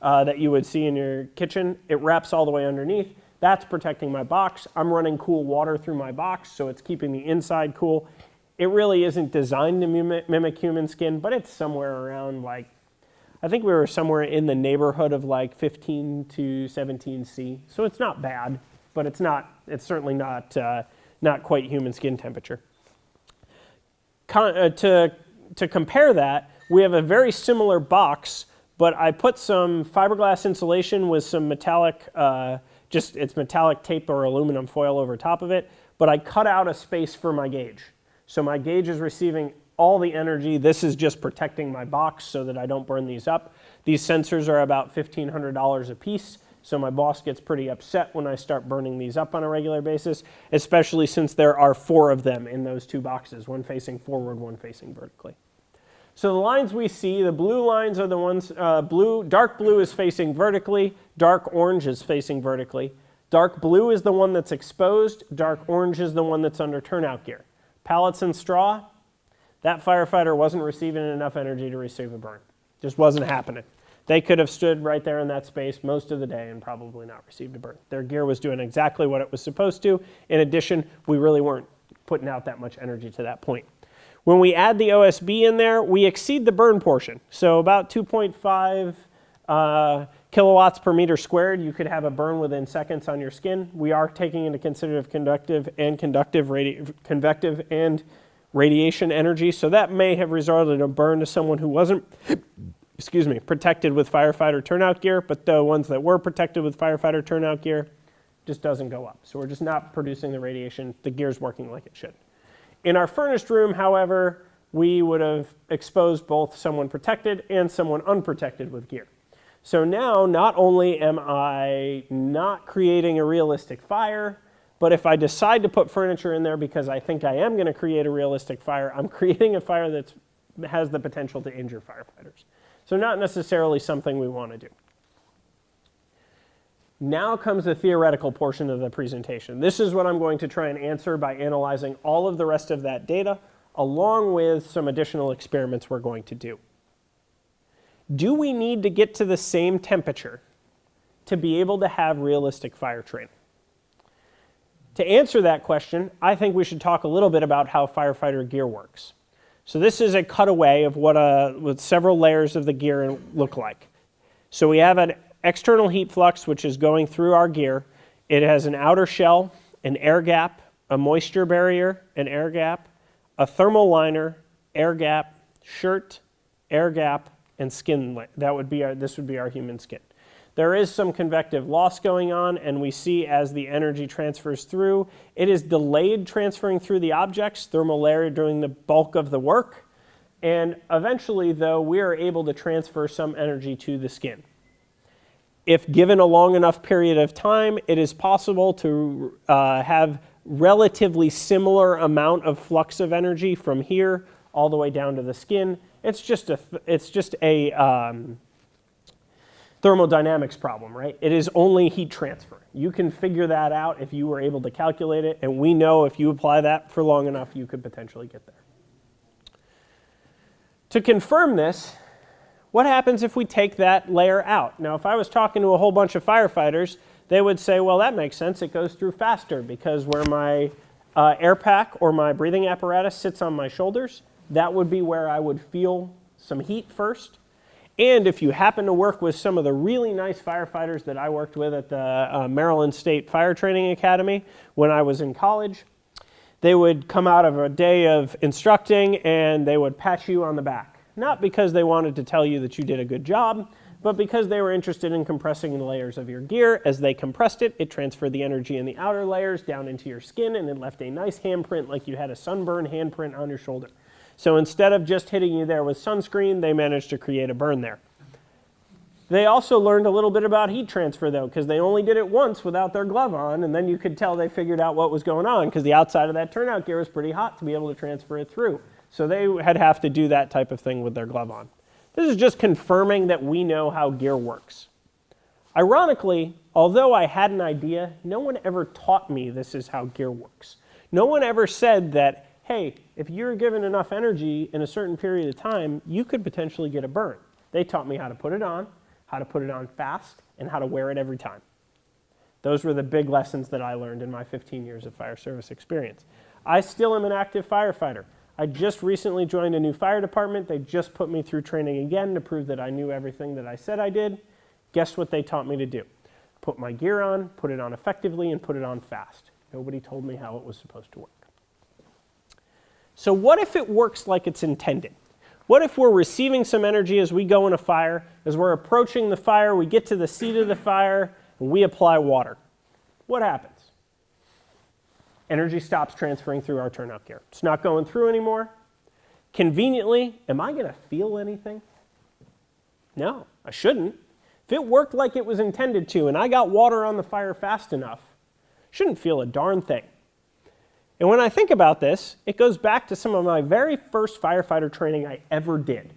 Speaker 1: that you would see in your kitchen. It wraps all the way underneath. That's protecting my box. I'm running cool water through my box, so it's keeping the inside cool. It really isn't designed to mimic human skin, but it's somewhere around like, I think we were somewhere in the neighborhood of like 15 to 17 C. So it's not bad, but it's certainly not quite human skin temperature. To compare that, we have a very similar box, but I put some fiberglass insulation with some metallic, it's metallic tape or aluminum foil over top of it, but I cut out a space for my gauge. So my gauge is receiving all the energy. This is just protecting my box so that I don't burn these up. These sensors are about $1,500 a piece, so my boss gets pretty upset when I start burning these up on a regular basis, especially since there are 4 of them in those 2 boxes, one facing forward, one facing vertically. So the lines we see, the blue lines are the ones, dark blue is facing vertically, dark orange is facing vertically. Dark blue is the one that's exposed, dark orange is the one that's under turnout gear. Pallets and straw, that firefighter wasn't receiving enough energy to receive a burn. Just wasn't happening. They could have stood right there in that space most of the day and probably not received a burn. Their gear was doing exactly what it was supposed to. In addition, we really weren't putting out that much energy to that point. When we add the OSB in there, we exceed the burn portion. So about 2.5 kilowatts per meter squared, you could have a burn within seconds on your skin. We are taking into consideration convective and radiation energy, so that may have resulted in a burn to someone who wasn't protected with firefighter turnout gear, but the ones that were protected with firefighter turnout gear just doesn't go up. So we're just not producing the radiation. The gear's working like it should. In our furnished room, however, we would have exposed both someone protected and someone unprotected with gear. So now, not only am I not creating a realistic fire, but if I decide to put furniture in there because I think I am going to create a realistic fire, I'm creating a fire that has the potential to injure firefighters. So not necessarily something we want to do. Now comes the theoretical portion of the presentation. This is what I'm going to try and answer by analyzing all of the rest of that data, along with some additional experiments we're going to do. Do we need to get to the same temperature to be able to have realistic fire training? To answer that question, I think we should talk a little bit about how firefighter gear works. So this is a cutaway of what several layers of the gear look like. So we have an external heat flux, which is going through our gear. It has an outer shell, an air gap, a moisture barrier, an air gap, a thermal liner, air gap, shirt, air gap, and skin. This would be our human skin. There is some convective loss going on, and we see as the energy transfers through, it is delayed transferring through the objects, thermal layer doing the bulk of the work, and eventually, though, we are able to transfer some energy to the skin. If given a long enough period of time, it is possible to have relatively similar amount of flux of energy from here all the way down to the skin. It's just a thermodynamics problem, right? It is only heat transfer. You can figure that out if you were able to calculate it, and we know if you apply that for long enough, you could potentially get there. To confirm this, what happens if we take that layer out? Now, if I was talking to a whole bunch of firefighters, they would say, well, that makes sense. It goes through faster because where my air pack or my breathing apparatus sits on my shoulders, that would be where I would feel some heat first. And if you happen to work with some of the really nice firefighters that I worked with at the Maryland State Fire Training Academy when I was in college, they would come out of a day of instructing and they would pat you on the back. Not because they wanted to tell you that you did a good job, but because they were interested in compressing the layers of your gear. As they compressed it, it transferred the energy in the outer layers down into your skin, and it left a nice handprint like you had a sunburn handprint on your shoulder. So instead of just hitting you there with sunscreen, they managed to create a burn there. They also learned a little bit about heat transfer, though, because they only did it once without their glove on, and then you could tell they figured out what was going on, because the outside of that turnout gear was pretty hot to be able to transfer it through. So they had have to do that type of thing with their glove on. This is just confirming that we know how gear works. Ironically, although I had an idea, no one ever taught me this is how gear works. No one ever said that, hey, if you're given enough energy in a certain period of time, you could potentially get a burn. They taught me how to put it on fast, and how to wear it every time. Those were the big lessons that I learned in my 15 years of fire service experience. I still am an active firefighter. I just recently joined a new fire department. They just put me through training again to prove that I knew everything that I said I did. Guess what they taught me to do? Put my gear on, put it on effectively, and put it on fast. Nobody told me how it was supposed to work. So what if it works like it's intended? What if we're receiving some energy as we go in a fire, as we're approaching the fire, we get to the seat of the fire, and we apply water? What happens? Energy stops transferring through our turnout gear. It's not going through anymore. Conveniently, am I going to feel anything? No, I shouldn't. If it worked like it was intended to, and I got water on the fire fast enough, I shouldn't feel a darn thing. And when I think about this, it goes back to some of my very first firefighter training I ever did.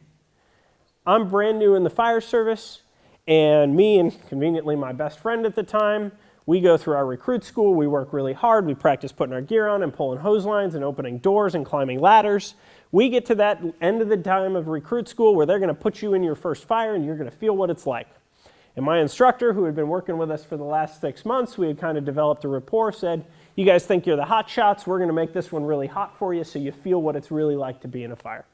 Speaker 1: I'm brand new in the fire service, and me and conveniently my best friend at the time, we go through our recruit school, we work really hard, we practice putting our gear on and pulling hose lines and opening doors and climbing ladders. We get to that end of the time of recruit school where they're going to put you in your first fire and you're going to feel what it's like. And my instructor, who had been working with us for the last 6 months, we had kind of developed a rapport, said, you guys think you're the hot shots, we're going to make this one really hot for you so you feel what it's really like to be in a fire.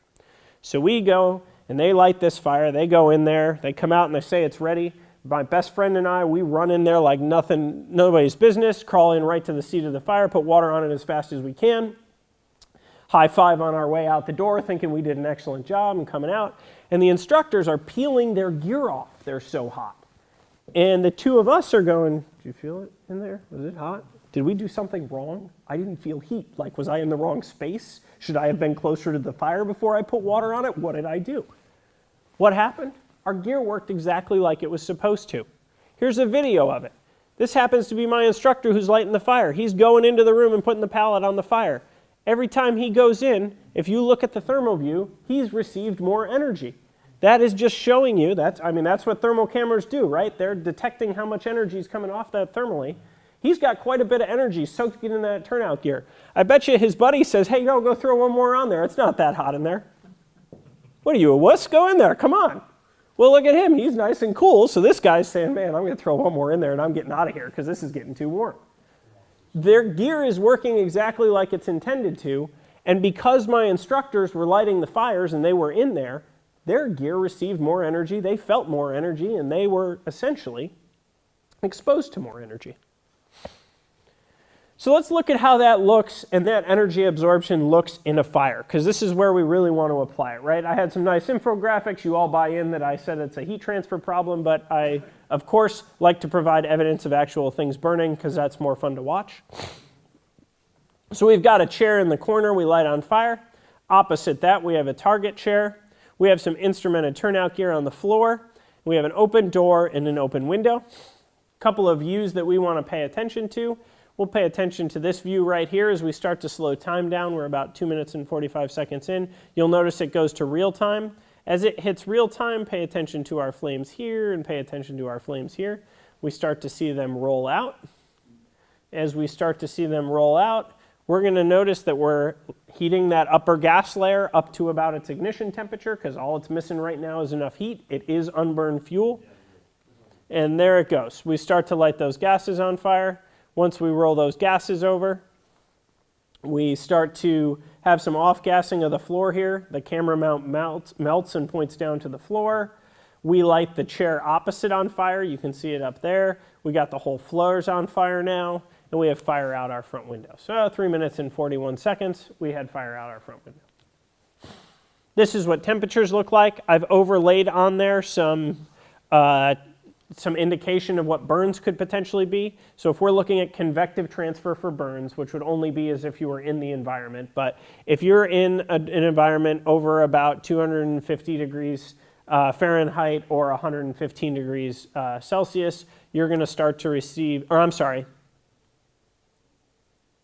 Speaker 1: So we go and they light this fire, they go in there, they come out and they say it's ready. My best friend and I, we run in there like nobody's business, crawl in right to the seat of the fire, put water on it as fast as we can. High five on our way out the door, thinking we did an excellent job and coming out. And the instructors are peeling their gear off. They're so hot. And the two of us are going, did you feel it in there? Was it hot? Did we do something wrong? I didn't feel heat. Like, was I in the wrong space? Should I have been closer to the fire before I put water on it? What did I do? What happened? Our gear worked exactly like it was supposed to. Here's a video of it. This happens to be my instructor who's lighting the fire. He's going into the room and putting the pallet on the fire. Every time he goes in, if you look at the thermal view, he's received more energy. That is just showing you, that's what thermal cameras do, right? They're detecting how much energy is coming off that thermally. He's got quite a bit of energy soaked in that turnout gear. I bet you his buddy says, hey, go throw one more on there. It's not that hot in there. What are you, a wuss? Go in there, come on. Well, look at him. He's nice and cool. So this guy's saying, man, I'm going to throw one more in there and I'm getting out of here because this is getting too warm. Their gear is working exactly like it's intended to. And because my instructors were lighting the fires and they were in there, their gear received more energy, they felt more energy, and they were essentially exposed to more energy. So let's look at how that looks and that energy absorption looks in a fire, because this is where we really want to apply it, right? I had some nice infographics. You all buy in that I said it's a heat transfer problem, but I, of course, like to provide evidence of actual things burning because that's more fun to watch. So we've got a chair in the corner we light on fire. Opposite that, we have a target chair. We have some instrumented turnout gear on the floor. We have an open door and an open window. A couple of views that we want to pay attention to. We'll pay attention to this view right here as we start to slow time down. We're about 2 minutes and 45 seconds in. You'll notice it goes to real time. As it hits real time, pay attention to our flames here and pay attention to our flames here. We start to see them roll out. As we start to see them roll out, we're going to notice that we're heating that upper gas layer up to about its ignition temperature because all it's missing right now is enough heat. It is unburned fuel. And there it goes. We start to light those gases on fire. Once we roll those gases over, we start to have some off-gassing of the floor here. The camera mount melts and points down to the floor. We light the chair opposite on fire. You can see it up there. We got the whole floors on fire now, and we have fire out our front window. So 3 minutes and 41 seconds, we had fire out our front window. This is what temperatures look like. I've overlaid on there some indication of what burns could potentially be. So if we're looking at convective transfer for burns, which would only be as if you were in the environment, but if you're in an environment over about 250 degrees Fahrenheit or 115 degrees Celsius, you're going to start to receive, or I'm sorry,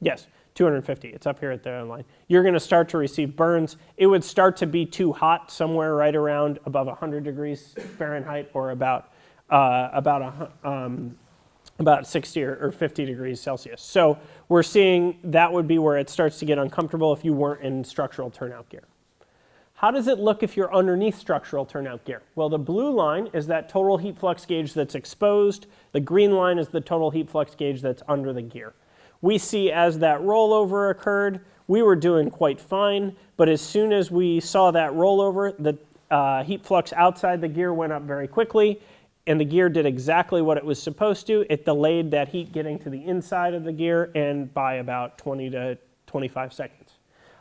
Speaker 1: yes, 250, it's up here at the line. You're going to start to receive burns. It would start to be too hot somewhere right around above 100 degrees Fahrenheit or about 60 or 50 degrees Celsius. So we're seeing that would be where it starts to get uncomfortable if you weren't in structural turnout gear. How does it look if you're underneath structural turnout gear? Well, the blue line is that total heat flux gauge that's exposed. The green line is the total heat flux gauge that's under the gear. We see as that rollover occurred, we were doing quite fine, but as soon as we saw that rollover, the heat flux outside the gear went up very quickly, and the gear did exactly what it was supposed to. It delayed that heat getting to the inside of the gear and by about 20 to 25 seconds.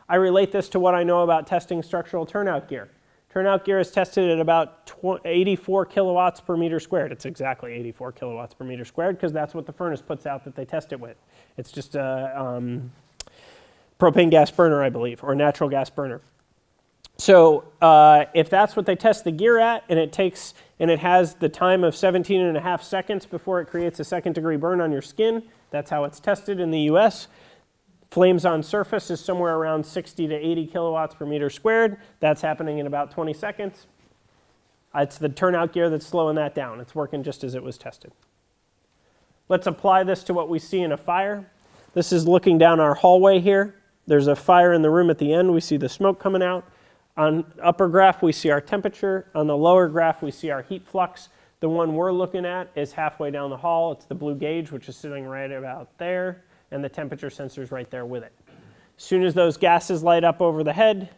Speaker 1: I relate this to what I know about testing structural turnout gear. Turnout gear is tested at about 84 kilowatts per meter squared. It's exactly 84 kilowatts per meter squared because that's what the furnace puts out that they test it with. It's just a propane gas burner, I believe, or a natural gas burner. So if that's what they test the gear at, and it has the time of 17.5 seconds before it creates a second-degree burn on your skin, that's how it's tested in the US. Flames on surface is somewhere around 60 to 80 kilowatts per meter squared. That's happening in about 20 seconds. It's the turnout gear that's slowing that down. It's working just as it was tested. Let's apply this to what we see in a fire. This is looking down our hallway here. There's a fire in the room at the end. We see the smoke coming out. On the upper graph, we see our temperature. On the lower graph, we see our heat flux. The one we're looking at is halfway down the hall. It's the blue gauge, which is sitting right about there, and the temperature sensor's right there with it. As soon as those gases light up over the head,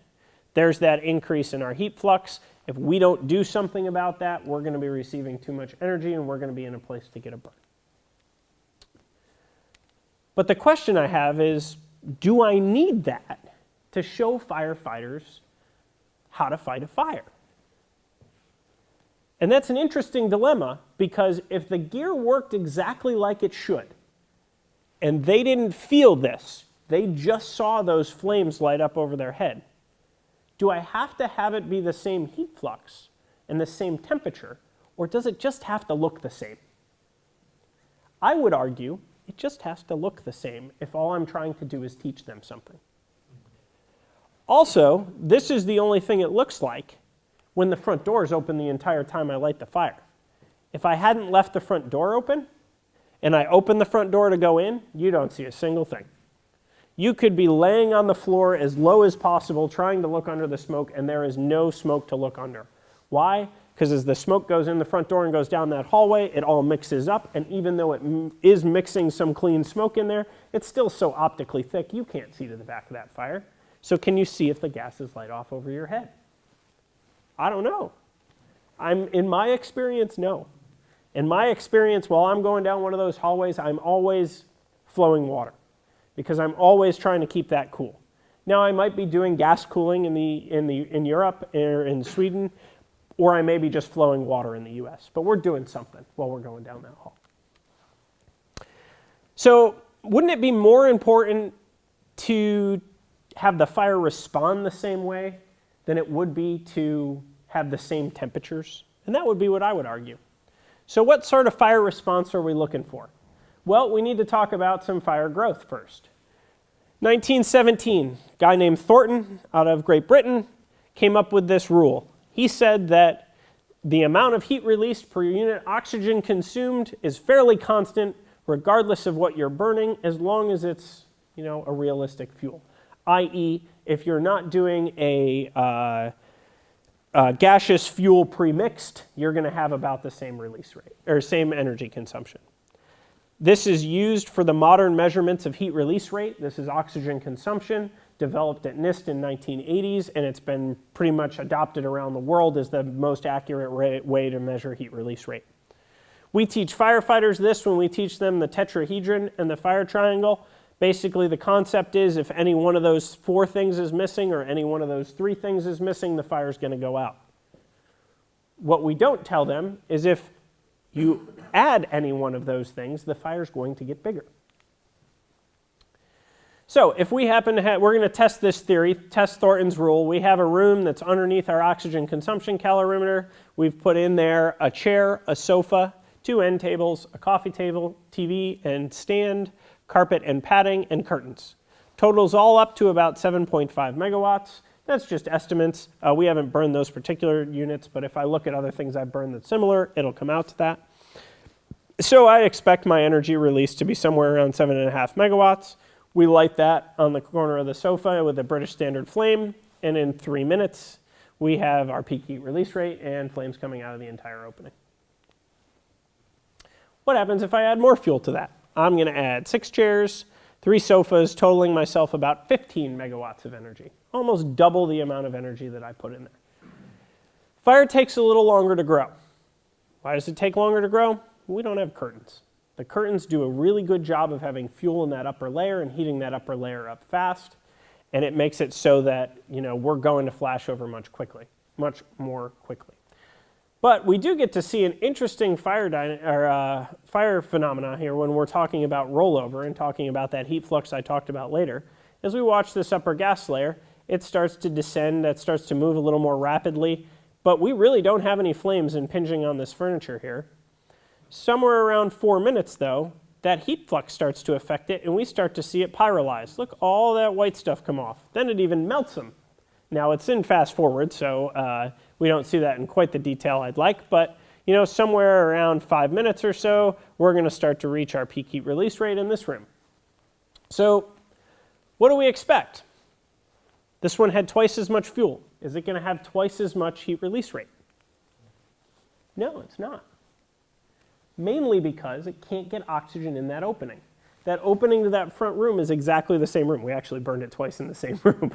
Speaker 1: there's that increase in our heat flux. If we don't do something about that, we're going to be receiving too much energy, and we're going to be in a place to get a burn. But the question I have is, do I need that to show firefighters how to fight a fire? And that's an interesting dilemma, because if the gear worked exactly like it should, and they didn't feel this, they just saw those flames light up over their head, do I have to have it be the same heat flux and the same temperature, or does it just have to look the same? I would argue it just has to look the same if all I'm trying to do is teach them something. Also, this is the only thing it looks like when the front door is open the entire time I light the fire. If I hadn't left the front door open, and I open the front door to go in, you don't see a single thing. You could be laying on the floor as low as possible trying to look under the smoke, and there is no smoke to look under. Why? Because as the smoke goes in the front door and goes down that hallway, it all mixes up, and even though it is mixing some clean smoke in there, it's still so optically thick you can't see to the back of that fire. So can you see if the gases light off over your head? I don't know. In my experience, no. In my experience, while I'm going down one of those hallways, I'm always flowing water because I'm always trying to keep that cool. Now, I might be doing gas cooling in Europe or in Sweden, or I may be just flowing water in the US, but we're doing something while we're going down that hall. So wouldn't it be more important to have the fire respond the same way than it would be to have the same temperatures? And that would be what I would argue. So what sort of fire response are we looking for? Well, we need to talk about some fire growth first. 1917, a guy named Thornton out of Great Britain came up with this rule. He said that the amount of heat released per unit oxygen consumed is fairly constant regardless of what you're burning, as long as it's, a realistic fuel. I.e., if you're not doing a gaseous fuel pre-mixed, you're going to have about the same release rate, or same energy consumption. This is used for the modern measurements of heat release rate. This is oxygen consumption developed at NIST in 1980s, and it's been pretty much adopted around the world as the most accurate way to measure heat release rate. We teach firefighters this when we teach them the tetrahedron and the fire triangle. Basically, the concept is if any one of those 4 things is missing or any one of those 3 things is missing, the fire's going to go out. What we don't tell them is if you add any one of those things, the fire's going to get bigger. So if we happen to have, we're going to test this theory, test Thorntons Rule. We have a room that's underneath our oxygen consumption calorimeter. We've put in there a chair, a sofa, 2 end tables, a coffee table, TV and stand, carpet and padding, and curtains. Totals all up to about 7.5 megawatts. That's just estimates. We haven't burned those particular units, but if I look at other things I've burned that's similar, it'll come out to that. So I expect my energy release to be somewhere around 7.5 megawatts. We light that on the corner of the sofa with a British Standard flame, and in 3 minutes, we have our peak heat release rate and flames coming out of the entire opening. What happens if I add more fuel to that? I'm going to add 6 chairs, 3 sofas, totaling myself about 15 megawatts of energy, almost double the amount of energy that I put in there. Fire takes a little longer to grow. Why does it take longer to grow? We don't have curtains. The curtains do a really good job of having fuel in that upper layer and heating that upper layer up fast, and it makes it so that we're going to flash over much more quickly. But we do get to see an interesting fire phenomena here when we're talking about rollover and talking about that heat flux I talked about later. As we watch this upper gas layer, it starts to descend, it starts to move a little more rapidly, but we really don't have any flames impinging on this furniture here. Somewhere around 4 minutes, though, that heat flux starts to affect it, and we start to see it pyrolyze. Look, all that white stuff come off. Then it even melts them. Now, it's in fast forward, so we don't see that in quite the detail I'd like, but somewhere around 5 minutes or so, we're going to start to reach our peak heat release rate in this room. So what do we expect? This one had twice as much fuel. Is it going to have twice as much heat release rate? No, it's not. Mainly because it can't get oxygen in that opening. That opening to that front room is exactly the same room. We actually burned it twice in the same room.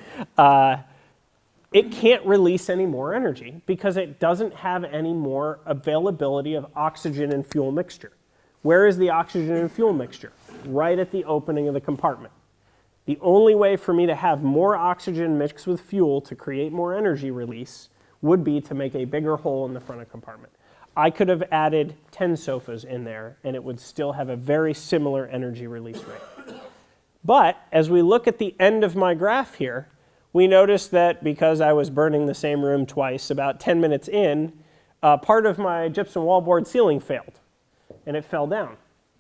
Speaker 1: It can't release any more energy because it doesn't have any more availability of oxygen and fuel mixture. Where is the oxygen and fuel mixture? Right at the opening of the compartment. The only way for me to have more oxygen mixed with fuel to create more energy release would be to make a bigger hole in the front of the compartment. I could have added 10 sofas in there and it would still have a very similar energy release rate. But as we look at the end of my graph here, we notice that because I was burning the same room twice, about 10 minutes in, part of my gypsum wallboard ceiling failed and it fell down.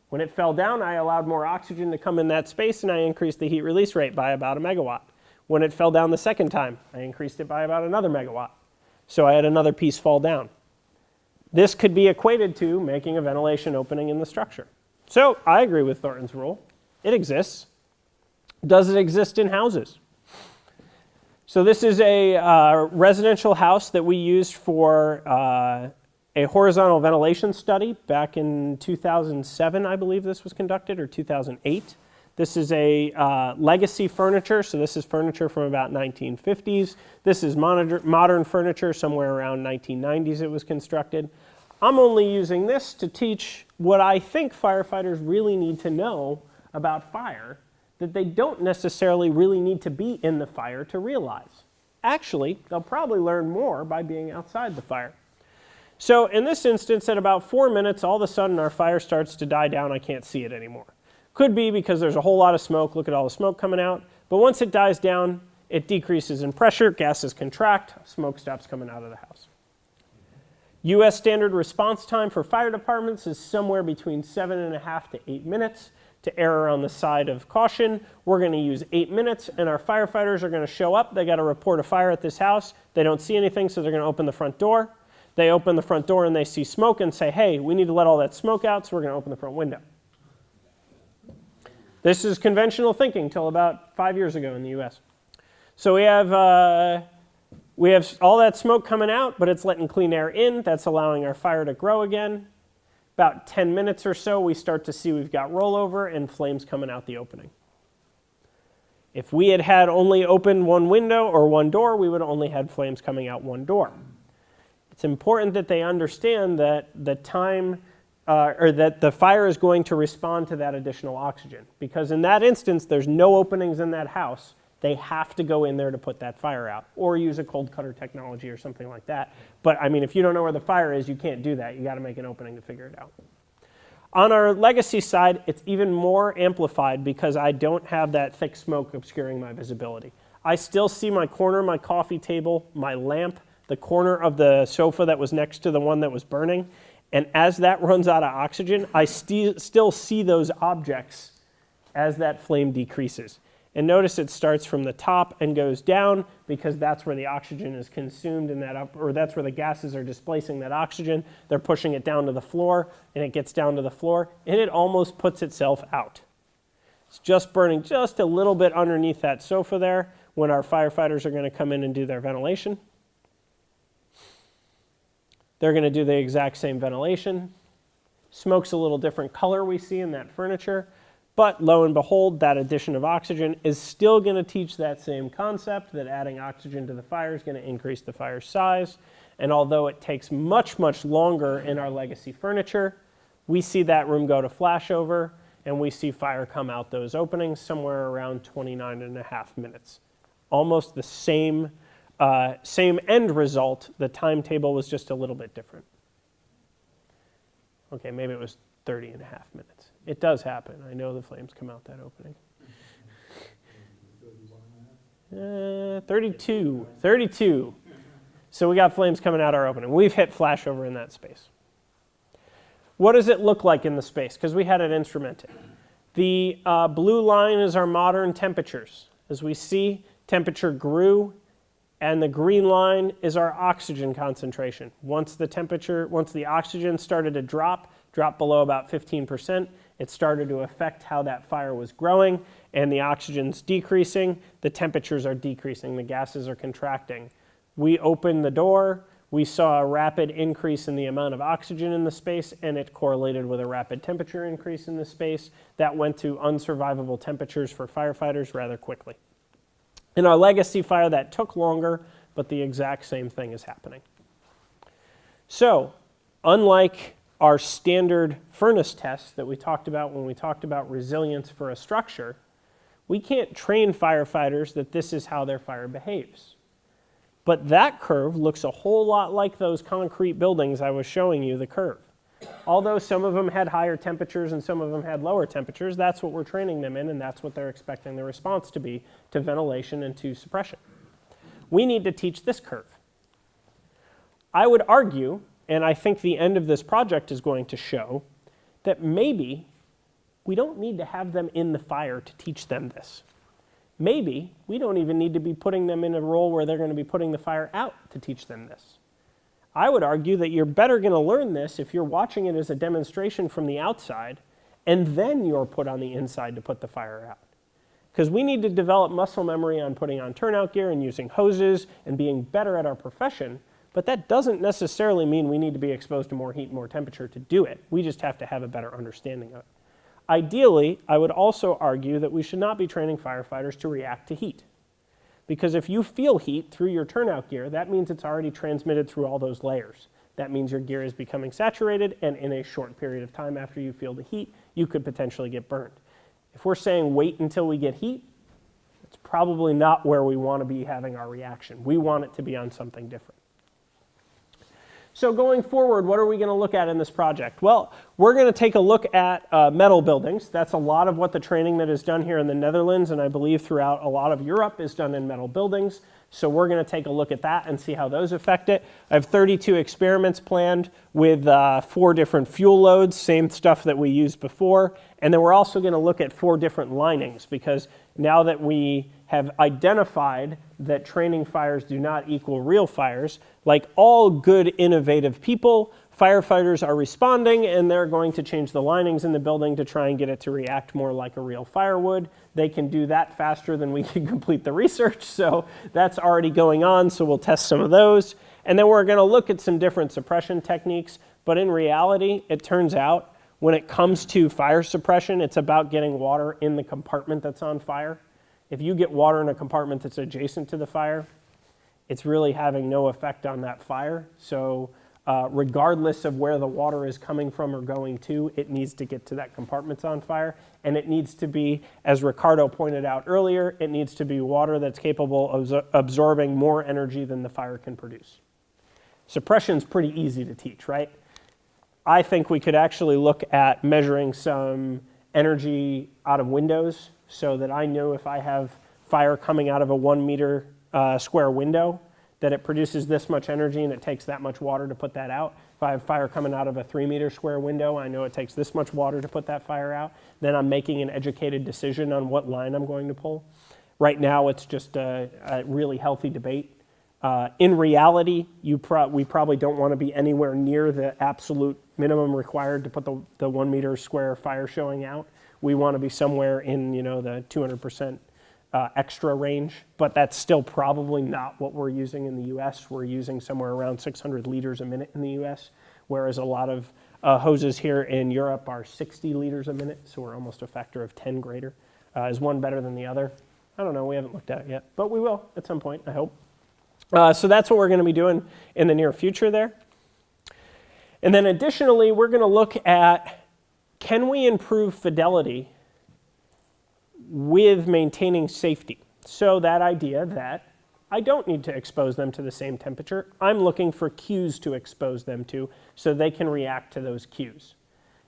Speaker 1: When it fell down, I allowed more oxygen to come in that space and I increased the heat release rate by about 1 megawatt. When it fell down the second time, I increased it by about another megawatt. So I had another piece fall down. This could be equated to making a ventilation opening in the structure. So I agree with Thorntons Rule. It exists. Does it exist in houses? So this is a residential house that we used for a horizontal ventilation study back in 2007, I believe this was conducted, or 2008. This is a legacy furniture, so this is furniture from about 1950s. This is modern furniture, somewhere around 1990s it was constructed. I'm only using this to teach what I think firefighters really need to know about fire, that they don't necessarily really need to be in the fire to realize. Actually, they'll probably learn more by being outside the fire. So in this instance, at about 4 minutes, all of a sudden our fire starts to die down. I can't see it anymore. Could be because there's a whole lot of smoke. Look at all the smoke coming out. But once it dies down, it decreases in pressure, gases contract, smoke stops coming out of the house. U.S. standard response time for fire departments is somewhere between 7.5 to 8 minutes. To err on the side of caution, we're going to use 8 minutes, and our firefighters are going to show up. They got to report a fire at this house. They don't see anything, so they're going to open the front door. They open the front door and they see smoke and say, hey, we need to let all that smoke out, so we're going to open the front window. This is conventional thinking till about 5 years ago in the U.S. So we have all that smoke coming out, but it's letting clean air in. That's allowing our fire to grow again. About 10 minutes or so, we start to see we've got rollover and flames coming out the opening. If we had had only opened one window or one door, we would have only had flames coming out one door. It's important that they understand that the that the fire is going to respond to that additional oxygen, because in that instance, there's no openings in that house. They have to go in there to put that fire out, or use a cold cutter technology or something like that. But I mean, if you don't know where the fire is, you can't do that. You got to make an opening to figure it out. On our legacy side, it's even more amplified because I don't have that thick smoke obscuring my visibility. I still see my corner, my coffee table, my lamp, the corner of the sofa that was next to the one that was burning. And as that runs out of oxygen, I still see those objects as that flame decreases. And notice it starts from the top and goes down because that's where the oxygen is consumed in that or that's where the gases are displacing that oxygen. They're pushing it down to the floor, and it gets down to the floor, and it almost puts itself out. It's just burning just a little bit underneath that sofa there when our firefighters are going to come in and do their ventilation. They're going to do the exact same ventilation. Smoke's a little different color we see in that furniture. But lo and behold, that addition of oxygen is still going to teach that same concept, that adding oxygen to the fire is going to increase the fire's size. And although it takes much, much longer in our legacy furniture, we see that room go to flashover, and we see fire come out those openings somewhere around 29.5 minutes. Almost the same end result. The timetable was just a little bit different. Okay, maybe it was 30.5 minutes. It does happen. I know the flames come out that opening. 32. So we got flames coming out our opening. We've hit flashover in that space. What does it look like in the space? Because we had it instrumented. The blue line is our modern temperatures. As we see, temperature grew, and the green line is our oxygen concentration. Once the oxygen started to drop below about 15%, it started to affect how that fire was growing, and the oxygen's decreasing, the temperatures are decreasing, the gases are contracting. We opened the door, we saw a rapid increase in the amount of oxygen in the space, and it correlated with a rapid temperature increase in the space. That went to unsurvivable temperatures for firefighters rather quickly. In our legacy fire, that took longer, but the exact same thing is happening. So, unlike our standard furnace tests that we talked about when we talked about resilience for a structure, we can't train firefighters that this is how their fire behaves. But that curve looks a whole lot like those concrete buildings I was showing you the curve. Although some of them had higher temperatures and some of them had lower temperatures, that's what we're training them in, and that's what they're expecting the response to be to ventilation and to suppression. We need to teach this curve. I would argue, and I think the end of this project is going to show, that maybe we don't need to have them in the fire to teach them this. Maybe we don't even need to be putting them in a role where they're going to be putting the fire out to teach them this. I would argue that you're better going to learn this if you're watching it as a demonstration from the outside, and then you're put on the inside to put the fire out. Because we need to develop muscle memory on putting on turnout gear and using hoses and being better at our profession, but that doesn't necessarily mean we need to be exposed to more heat and more temperature to do it. We just have to have a better understanding of it. Ideally, I would also argue that we should not be training firefighters to react to heat. Because if you feel heat through your turnout gear, that means it's already transmitted through all those layers. That means your gear is becoming saturated, and in a short period of time after you feel the heat, you could potentially get burned. If we're saying wait until we get heat, it's probably not where we want to be having our reaction. We want it to be on something different. So going forward, what are we going to look at in this project? Well, we're going to take a look at metal buildings. That's a lot of what the training that is done here in the Netherlands, and I believe throughout a lot of Europe, is done in metal buildings. So we're going to take a look at that and see how those affect it. I have 32 experiments planned with 4 different fuel loads, same stuff that we used before. And then we're also going to look at 4 different linings, because now that we have identified that training fires do not equal real fires, like all good innovative people, firefighters are responding, and they're going to change the linings in the building to try and get it to react more like a real fire would. They can do that faster than we can complete the research, so that's already going on, so we'll test some of those. And then we're going to look at some different suppression techniques, but in reality, it turns out when it comes to fire suppression, it's about getting water in the compartment that's on fire. If you get water in a compartment that's adjacent to the fire, it's really having no effect on that fire. So regardless of where the water is coming from or going to, it needs to get to that compartment's on fire. And it needs to be, as Ricardo pointed out earlier, it needs to be water that's capable of absorbing more energy than the fire can produce. Suppression's pretty easy to teach, right? I think we could actually look at measuring some energy out of windows so that I know if I have fire coming out of a 1 meter square window, that it produces this much energy and it takes that much water to put that out. If I have fire coming out of a 3 meter square window, I know it takes this much water to put that fire out. Then I'm making an educated decision on what line I'm going to pull. Right now, it's just a really healthy debate. In reality, we probably don't want to be anywhere near the absolute minimum required to put the 1 meter square fire showing out. We want to be somewhere in the 200% extra range, but that's still probably not what we're using in the U.S. We're using somewhere around 600 liters a minute in the U.S., whereas a lot of hoses here in Europe are 60 liters a minute, so we're almost a factor of 10 greater. Is one better than the other? I don't know, we haven't looked at it yet, but we will at some point, I hope. So that's what we're going to be doing in the near future there. And then additionally, we're going to look at, can we improve fidelity with maintaining safety? So that idea that I don't need to expose them to the same temperature. I'm looking for cues to expose them to so they can react to those cues.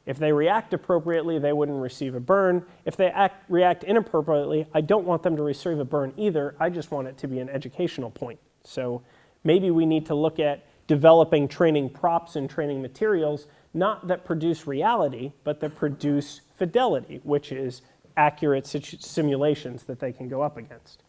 Speaker 1: If they react appropriately, they wouldn't receive a burn. If they react inappropriately, I don't want them to receive a burn either. I just want it to be an educational point. So maybe we need to look at developing training props and training materials, not that produce reality, but that produce fidelity, which is accurate simulations that they can go up against.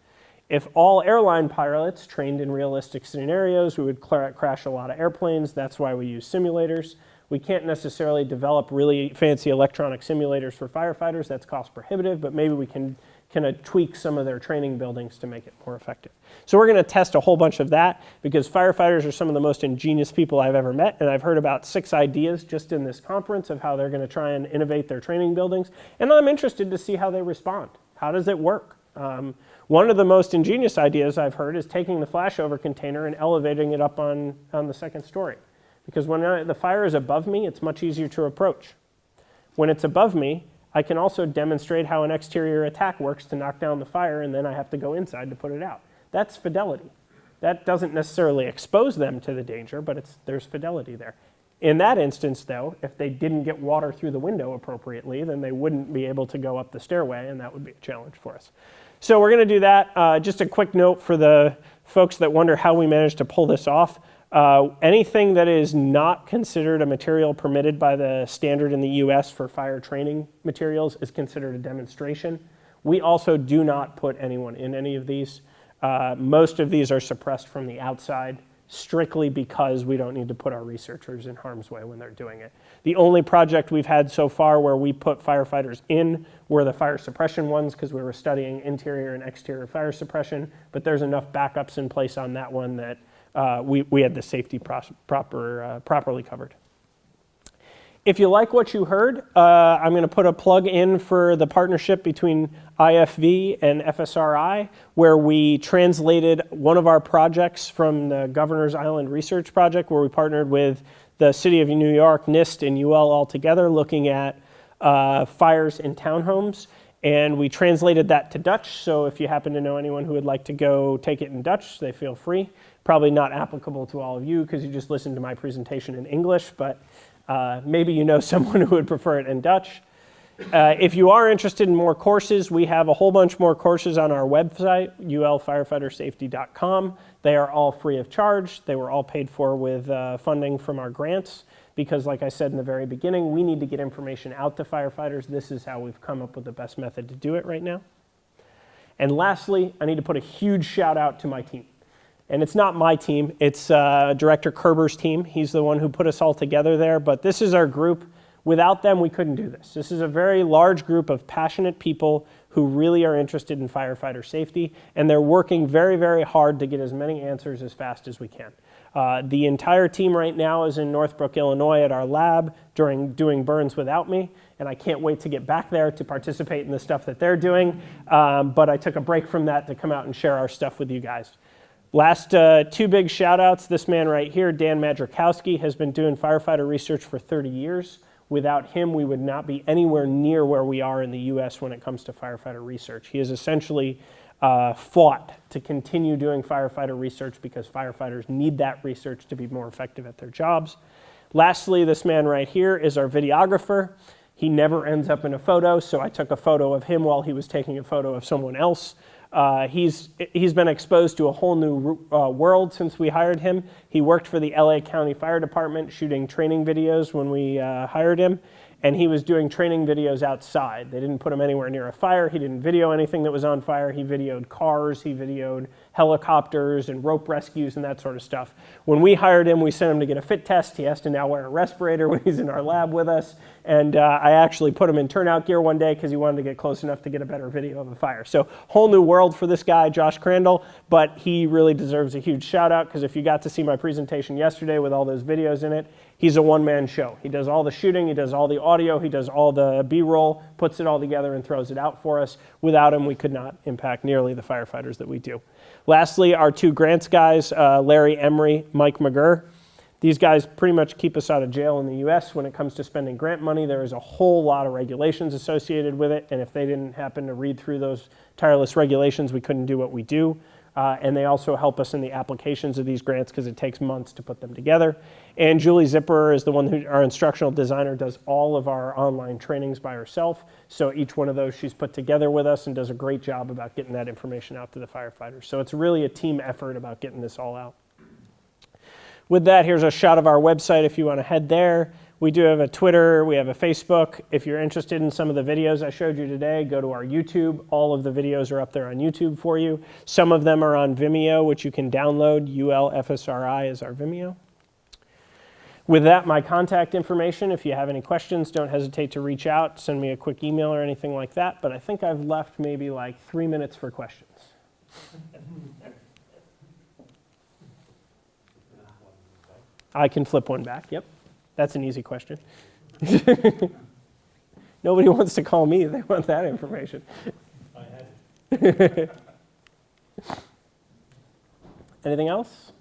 Speaker 1: If all airline pilots trained in realistic scenarios, we would crash a lot of airplanes. That's why we use simulators. We can't necessarily develop really fancy electronic simulators for firefighters. That's cost prohibitive, but maybe we can kind of tweak some of their training buildings to make it more effective. So we're going to test a whole bunch of that because firefighters are some of the most ingenious people I've ever met, and I've heard about 6 ideas just in this conference of how they're going to try and innovate their training buildings, and I'm interested to see how they respond. How does it work? One of the most ingenious ideas I've heard is taking the flashover container and elevating it up on the 2nd story. Because when the fire is above me, it's much easier to approach. When it's above me, I can also demonstrate how an exterior attack works to knock down the fire, and then I have to go inside to put it out. That's fidelity. That doesn't necessarily expose them to the danger, but there's fidelity there. In that instance, though, if they didn't get water through the window appropriately, then they wouldn't be able to go up the stairway, and that would be a challenge for us. So we're going to do that. Just a quick note for the folks that wonder how we managed to pull this off. Anything that is not considered a material permitted by the standard in the US for fire training materials is considered a demonstration. We also do not put anyone in any of these. Most of these are suppressed from the outside strictly because we don't need to put our researchers in harm's way when they're doing it. The only project we've had so far where we put firefighters in were the fire suppression ones because we were studying interior and exterior fire suppression, but there's enough backups in place on that one that we had the safety properly covered. If you like what you heard, I'm going to put a plug in for the partnership between IFV and FSRI, where we translated one of our projects from the Governor's Island Research Project, where we partnered with the City of New York, NIST, and UL all together, looking at fires in townhomes. And we translated that to Dutch, so if you happen to know anyone who would like to go take it in Dutch, they feel free. Probably not applicable to all of you because you just listened to my presentation in English, but maybe you know someone who would prefer it in Dutch. If you are interested in more courses, we have a whole bunch more courses on our website, ulfirefightersafety.com. They are all free of charge. They were all paid for with funding from our grants because, like I said in the very beginning, we need to get information out to firefighters. This is how we've come up with the best method to do it right now. And lastly, I need to put a huge shout out to my team. And it's not my team, it's Director Kerber's team. He's the one who put us all together there, but this is our group. Without them, we couldn't do this. This is a very large group of passionate people who really are interested in firefighter safety, and they're working very, very hard to get as many answers as fast as we can. The entire team right now is in Northbrook, Illinois at our lab doing burns without me, and I can't wait to get back there to participate in the stuff that they're doing, but I took a break from that to come out and share our stuff with you guys. Last two big shout outs, this man right here, Dan Madrikowski, has been doing firefighter research for 30 years. Without him, we would not be anywhere near where we are in the US when it comes to firefighter research. He has essentially fought to continue doing firefighter research because firefighters need that research to be more effective at their jobs. Lastly, this man right here is our videographer. He never ends up in a photo, so I took a photo of him while he was taking a photo of someone else. He's been exposed to a whole new world since we hired him. He worked for the LA County Fire Department shooting training videos when we hired him, and he was doing training videos outside. They didn't put him anywhere near a fire. He didn't video anything that was on fire. He videoed cars, he videoed helicopters and rope rescues and that sort of stuff. When we hired him, we sent him to get a fit test. He has to now wear a respirator when he's in our lab with us. And I actually put him in turnout gear one day because he wanted to get close enough to get a better video of a fire. So whole new world for this guy, Josh Crandall, but he really deserves a huge shout out because if you got to see my presentation yesterday with all those videos in it, he's a one-man show. He does all the shooting, he does all the audio, he does all the B-roll, puts it all together and throws it out for us. Without him, we could not impact nearly the firefighters that we do. Lastly, our two grants guys, Larry Emery, Mike McGurr. These guys pretty much keep us out of jail in the US when it comes to spending grant money. There is a whole lot of regulations associated with it, and if they didn't happen to read through those tireless regulations, we couldn't do what we do. And they also help us in the applications of these grants because it takes months to put them together. And Julie Zipper is the one who, our instructional designer, does all of our online trainings by herself. So each one of those she's put together with us and does a great job about getting that information out to the firefighters. So it's really a team effort about getting this all out. With that, here's a shot of our website if you want to head there. We do have a Twitter, we have a Facebook. If you're interested in some of the videos I showed you today, go to our YouTube. All of the videos are up there on YouTube for you. Some of them are on Vimeo, which you can download. FSRI is our Vimeo. With that, my contact information, if you have any questions, don't hesitate to reach out, send me a quick email or anything like that. But I think I've left maybe like 3 minutes for questions. I can flip one back, yep. That's an easy question. Nobody wants to call me, they want that information.
Speaker 2: I had it.
Speaker 1: Anything else?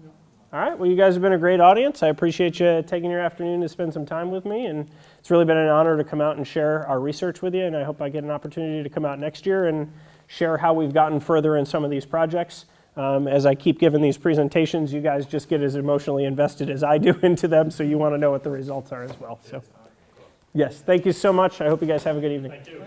Speaker 1: No. All right, well, you guys have been a great audience. I appreciate you taking your afternoon to spend some time with me, and it's really been an honor to come out and share our research with you, and I hope I get an opportunity to come out next year and share how we've gotten further in some of these projects. As I keep giving these presentations, you guys just get as emotionally invested as I do into them, so you want to know what the results are as well. So, yes, thank you so much. I hope you guys have a good evening.
Speaker 2: Thank you.